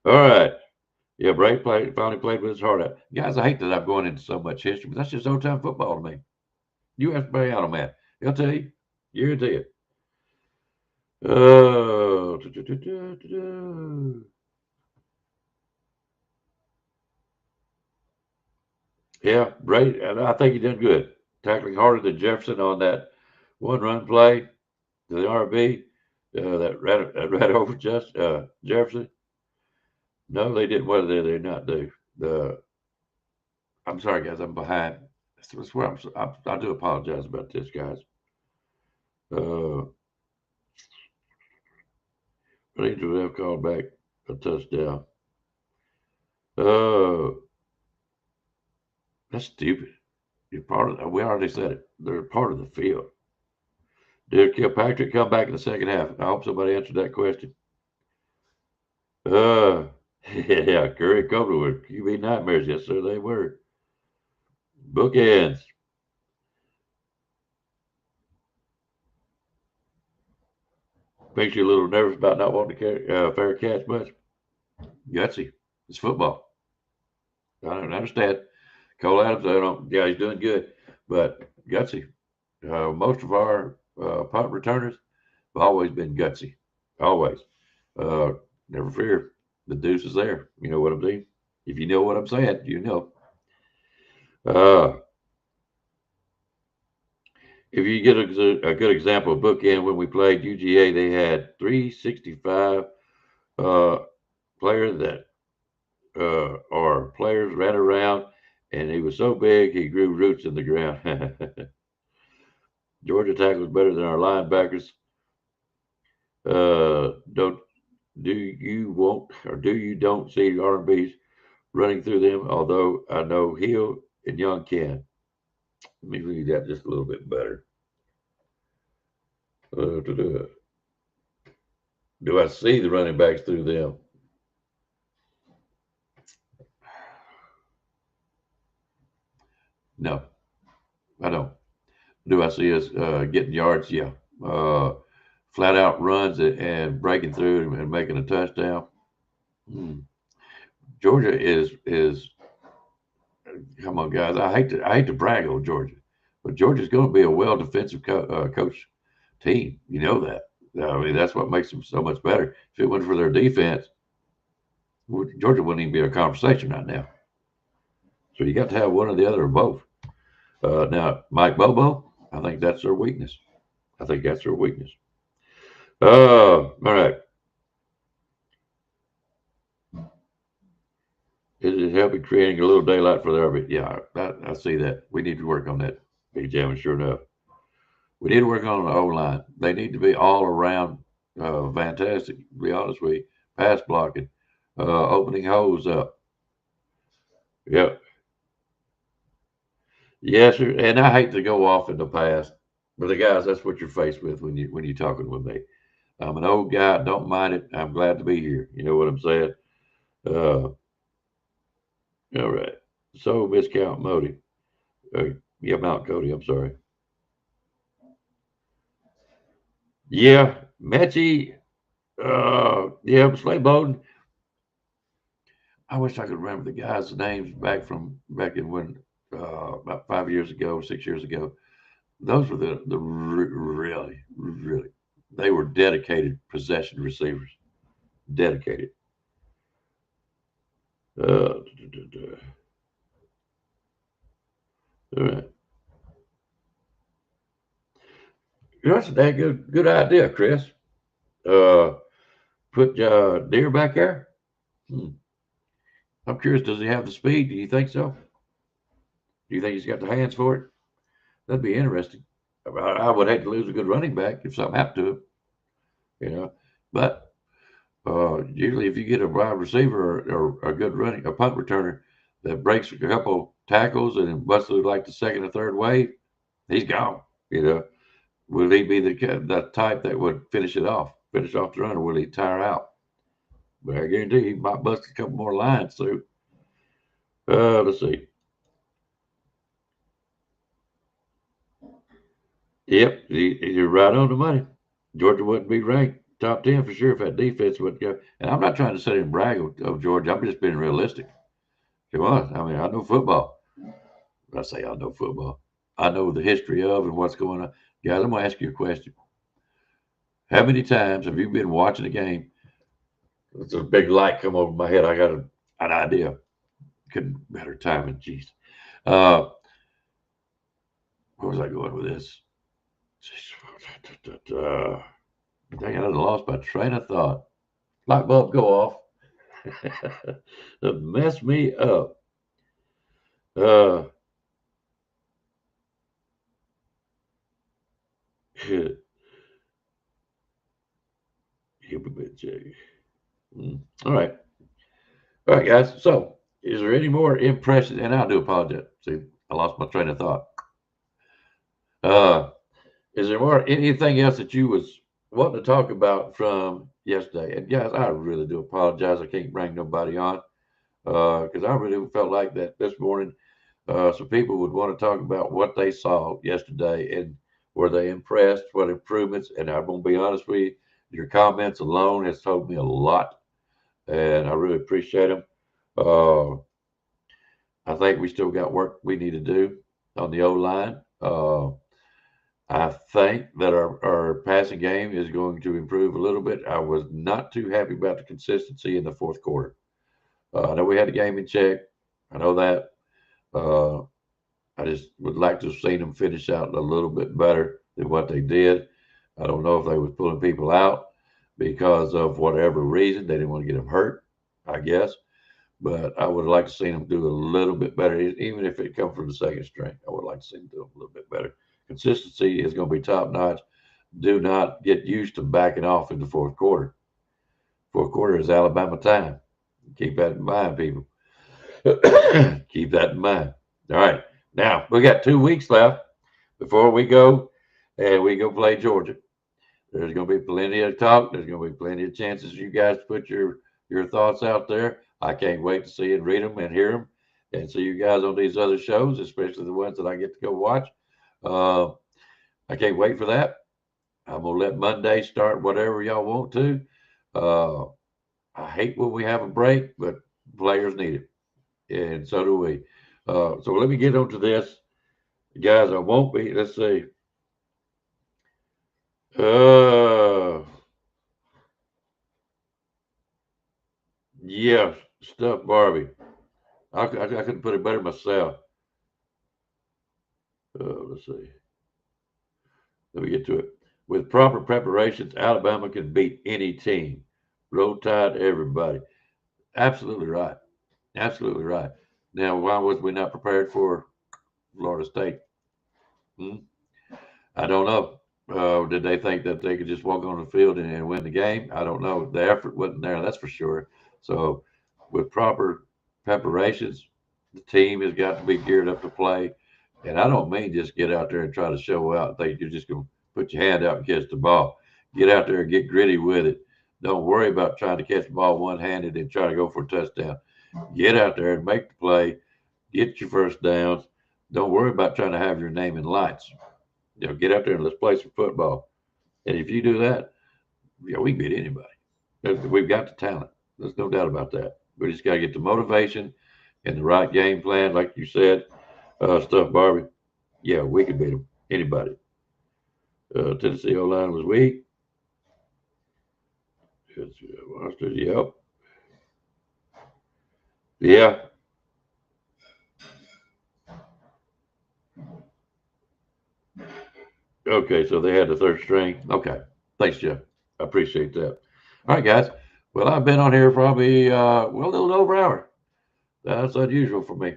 All right. Yeah, Bray finally played with his heart out. Guys, I hate that I'm going into so much history, but that's just old-time football to me. You ask Bray out on that. He'll tell you. Guarantee it. Yeah, Bray, and I think he did good. Tackling harder than Jefferson on that one-run play to the RB that ran over Jefferson. No, they didn't. What did they not do? I'm sorry, guys. I'm behind. That's where I do apologize about this, guys. Rangers have called back a touchdown. That's stupid. You're part of. We already said it. They're part of the field. Did Kilpatrick come back in the second half? I hope somebody answered that question. Yeah, Curry and Copeland were QB nightmares. Yes, sir, they were. Bookends. Makes you a little nervous about not wanting to carry fair catch much. Gutsy. It's football. I don't understand. Cole Adams, yeah, he's doing good, but gutsy. Most of our punt returners have always been gutsy. Always. Uh, Never fear. The deuce is there. You know what I'm saying? If you know what I'm saying, you know. If you get a good example of bookend, when we played UGA, they had 365 players that or players ran around, and he was so big he grew roots in the ground. Georgia tackles better than our linebackers. Don't do you won't or do you don't see R&Bs running through them? Although I know Hill and Young can. Let me read that just a little bit better. Do I see the running backs through them? No, I don't. Do I see us getting yards? Yeah. Flat out runs and breaking through and making a touchdown. Georgia is come on, guys. I hate to brag on Georgia, but Georgia's going to be a well defensive coach team. You know that. I mean, that's what makes them so much better. If it wasn't for their defense, Georgia wouldn't even be a conversation right now. So you got to have one or the other or both. Now, Mike Bobo, I think that's their weakness. I think that's their weakness. All right. Is it helping creating a little daylight for the Army? Yeah, I see that. We need to work on that, Big Jam, sure enough. We need to work on the O-line. They need to be all around fantastic, to be honest with you. Pass blocking, opening holes up. Yep. Yes, sir. And I hate to go off in the past, but the guys, that's what you're faced with when you're talking with me. I'm an old guy, don't mind it. I'm glad to be here. You know what I'm saying? All right. So, Viscount Modi. Yeah, Mount Cody, I'm sorry. Yeah, Mechie. Yeah, Slade Bowden. I wish I could remember the guys' names back in when about 5 years ago, 6 years ago. Those were the really they were dedicated possession receivers. Dedicated. All right. That's a dang good idea, Chris. Put Deer back there. I'm curious. Does he have the speed? Do you think so? Do you think he's got the hands for it? That'd be interesting. I would hate to lose a good running back if something happened to him, you know. But usually, if you get a wide receiver or a good a punt returner that breaks a couple tackles and busts through like the second or third wave, he's gone. You know, will he be the type that would finish off the run, or will he tire out? But I guarantee he might bust a couple more lines through. Let's see. Yep, you're right on the money. Georgia wouldn't be ranked top 10 for sure if that defense would go. And I'm not trying to sit and brag of Georgia. I'm just being realistic. Come on. I mean, I know football. I say I know football. I know the history of and what's going on. Guys, I'm going to ask you a question. How many times have you been watching a game? It's a big light come over my head. I got an idea. Couldn't better timing. Jeez. Where was I going with this? Dang, I lost my train of thought. Light bulb go off. That messed me up. All right. All right, guys. So, is there any more impressions? And I do apologize. See, I lost my train of thought. Is there anything else that you was wanting to talk about from yesterday? And guys, I really do apologize. I can't bring nobody on because I really felt like that this morning. Some people would want to talk about what they saw yesterday and were they impressed, what improvements. And I'm going to be honest with you, Your comments alone has told me a lot, and I really appreciate them. I think we still got work we need to do on the O-line. I think that our passing game is going to improve a little bit. I was not too happy about the consistency in the fourth quarter. I know we had the game in check. I know that. I just would like to have seen them finish out a little bit better than what they did. I don't know if they was pulling people out because of whatever reason. They didn't want to get them hurt, I guess. But I would like to see them do a little bit better, even if it comes from the second string. I would like to see them do a little bit better. Consistency is going to be top notch. Do not get used to backing off in the fourth quarter. Fourth quarter is Alabama time. Keep that in mind, people. Keep that in mind. All right. Now, we got 2 weeks left before we go and we go play Georgia. There's going to be plenty of talk. There's going to be plenty of chances you guys put your thoughts out there. I can't wait to see and read them and hear them and see you guys on these other shows, especially the ones that I get to go watch. I can't wait for that. I'm going to let Monday start whatever y'all want to. I hate when we have a break, but players need it. And so do we. So let me get on to this. Guys, I won't be. Let's see. Yeah, stuff Barbie. I couldn't put it better myself. Let's see. Let me get to it. With proper preparations, Alabama can beat any team. Roll Tide, everybody. Absolutely right. Absolutely right. Now, why was we not prepared for Florida State? I don't know. Did they think that they could just walk on the field and win the game? I don't know. The effort wasn't there, that's for sure. So, with proper preparations, the team has got to be geared up to play. And I don't mean just get out there and try to show out. Think you're just going to put your hand out and catch the ball. Get out there and get gritty with it. Don't worry about trying to catch the ball one-handed and try to go for a touchdown. Get out there and make the play. Get your first downs. Don't worry about trying to have your name in lights. Get out there and let's play some football. And if you do that, we can beat anybody. We've got the talent. There's no doubt about that. We just got to get the motivation and the right game plan, like you said. Stuff, Barbie. Yeah, we can beat them. Anybody. Tennessee O-line was weak. Yep. Yeah. Okay, so they had the third string. Okay. Thanks, Jeff. I appreciate that. All right, guys. Well, I've been on here probably a little over an hour. That's unusual for me.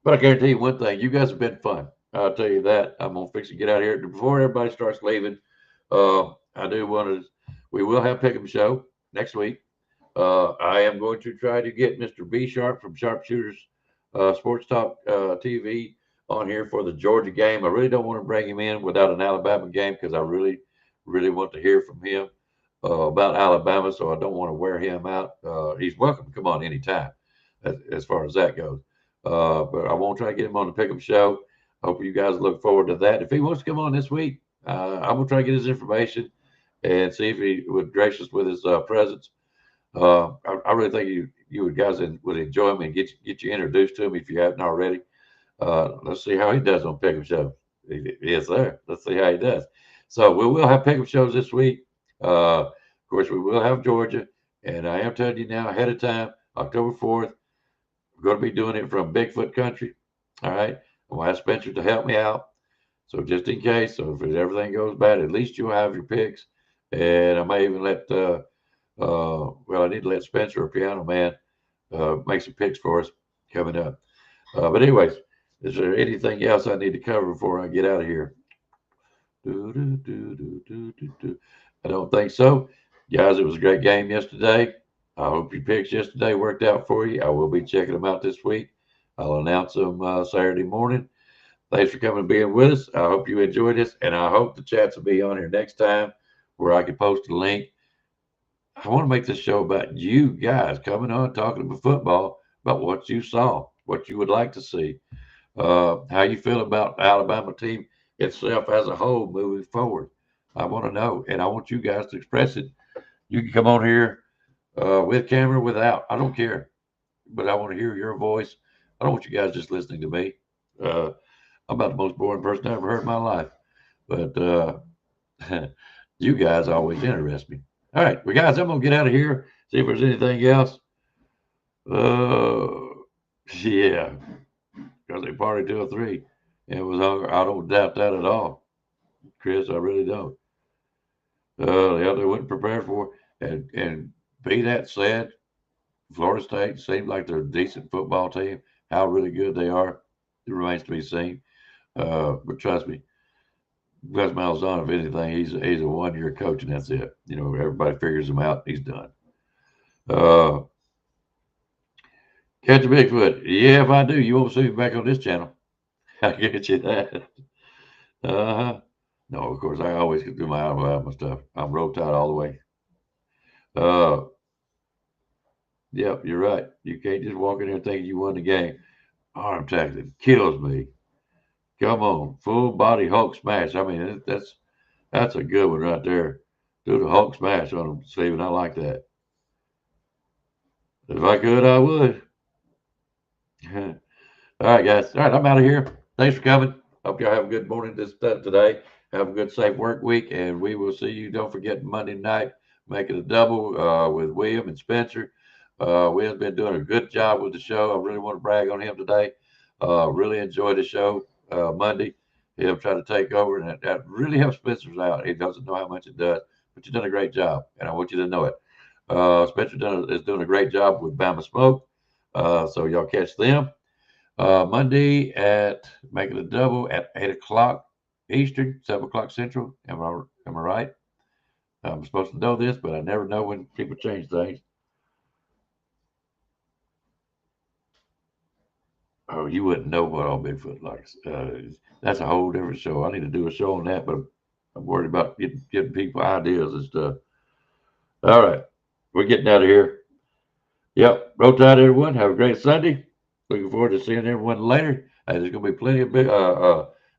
But I guarantee you one thing, you guys have been fun. I'll tell you that. I'm gonna fix to get out of here. Before everybody starts leaving, I do want to we will have Pickem show next week. I am going to try to get Mr. B Sharp from Sharpshooters Sports Talk TV on here for the Georgia game. I really don't want to bring him in without an Alabama game because I really, really want to hear from him about Alabama. So I don't want to wear him out. He's welcome to come on anytime as far as that goes. But I won't try to get him on the Pickem show. Hope you guys look forward to that. If he wants to come on this week, I'm going to try to get his information and see if he would grace us with his presence. I really think you guys would enjoy him and get you introduced to him if you haven't already. Let's see how he does on Pickem show. Yes, sir. Let's see how he does. So we will have Pickem shows this week. Of course, we will have Georgia, and I am telling you now ahead of time, October 4th, we're going to be doing it from Bigfoot country. All right. I'm going to ask Spencer to help me out. So just in case, so if everything goes bad, at least you'll have your picks. And I may even let, I need to let Spencer, a piano man, make some picks for us coming up. But anyways, is there anything else I need to cover before I get out of here? I don't think so. Guys, it was a great game yesterday. I hope your picks yesterday worked out for you. I will be checking them out this week. I'll announce them Saturday morning. Thanks for coming and being with us. I hope you enjoyed this, and I hope the chats will be on here next time where I can post a link. I want to make this show about you guys coming on, talking about football, about what you saw, what you would like to see, how you feel about the Alabama team itself as a whole moving forward. I want to know, and I want you guys to express it. You can come on here with camera, without. I don't care, but I want to hear your voice. I don't want you guys just listening to me. I'm about the most boring person I ever heard in my life, but you guys always interest me. All right, well, guys, I'm gonna get out of here. See if there's anything else. Yeah, because they partied till 3. It was hunger. I don't doubt that at all, Chris. I really don't. Yeah, they wasn't prepared for. And be that said, Florida State seems like they're a decent football team. How really good they are, it remains to be seen. But trust me, Gus Malzahn, if anything, he's a 1-year coach, and that's it. You know, everybody figures him out. He's done. Catch a Bigfoot. Yeah, if I do, you won't see me back on this channel. I get you that. Uh-huh. No, of course, I always do my Alabama stuff. I'm roll tide all the way. Yep, you're right. You can't just walk in there thinking you won the game. Arm tackling kills me. Come on, full body Hulk smash. I mean, that's a good one right there. Do the Hulk smash on him, Steven. I like that. If I could, I would. All right, guys. All right, I'm out of here. Thanks for coming. Hope y'all have a good morning today. Have a good, safe work week, and we will see you. Don't forget Monday night, make it a double with William and Spencer. William's been doing a good job with the show. I really want to brag on him today. Really enjoyed the show Monday. He'll try to take over, and that really helps Spencer's out. He doesn't know how much it does, but you've done a great job, and I want you to know it. Spencer is doing a great job with BAMA Sports, so y'all catch them. Monday at making a double at 8 o'clock Eastern, 7 o'clock Central. Am I right? I'm supposed to know this, but I never know when people change things. Oh, you wouldn't know what all Bigfoot likes. That's a whole different show. I need to do a show on that, but I'm worried about getting people ideas and stuff. All right, we're getting out of here. Yep, roll tide, everyone. Have a great Sunday. Looking forward to seeing everyone later. There's going to be plenty of big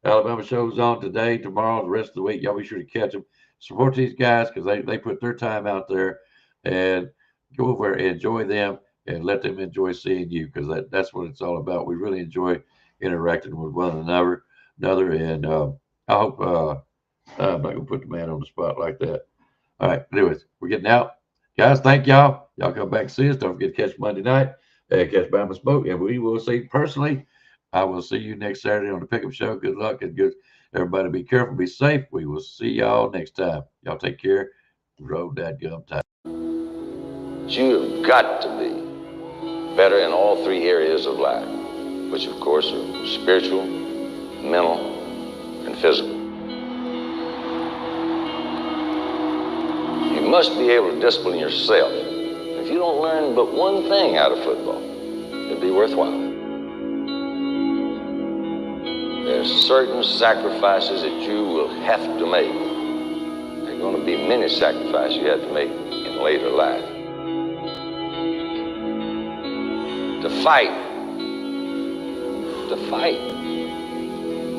Alabama shows on today, tomorrow, the rest of the week. Y'all be sure to catch them. Support these guys because they put their time out there, and go over and enjoy them and let them enjoy seeing you, because that's what it's all about. We really enjoy interacting with one another. And I hope I'm not going to put the man on the spot like that. All right. Anyways, we're getting out. Guys, thank y'all. Y'all come back and see us. Don't forget to catch Monday night and catch BAMA Sports. And we will see personally. I will see you next Saturday on the Pickem Show. Good luck and good. Everybody be careful, be safe. We will see y'all next time. Y'all take care. Roll that gum time.
You've got to be better in all 3 areas of life, which of course are spiritual, mental, and physical. You must be able to discipline yourself. If you don't learn but one thing out of football, it'll be worthwhile. There's certain sacrifices that you will have to make. There are going to be many sacrifices you have to make in later life. To fight.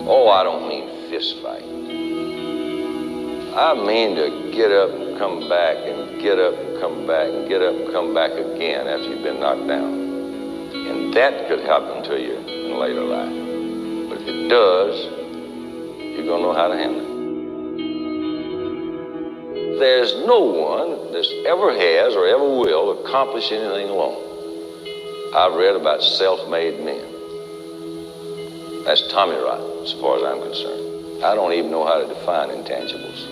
Oh, I don't mean fist fight. I mean to get up and come back and get up and come back and get up and come back again after you've been knocked down. And that could happen to you in later life. But if it does, you're going to know how to handle it. There's no one that ever has or ever will accomplish anything alone. I've read about self-made men. That's Tommy rot, as far as I'm concerned. I don't even know how to define intangibles.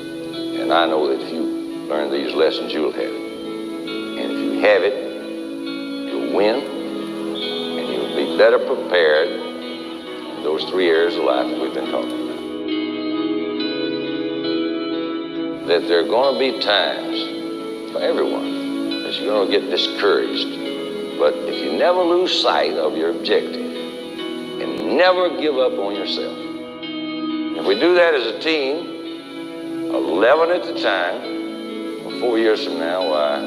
And I know that if you learn these lessons, you'll have it. And if you have it, you'll win, and you'll be better prepared in those 3 areas of life that we've been talking about. That there are going to be times for everyone that you're going to get discouraged. But if you never lose sight of your objective and never give up on yourself, if we do that as a team, 11 at a time, 4 years from now, why,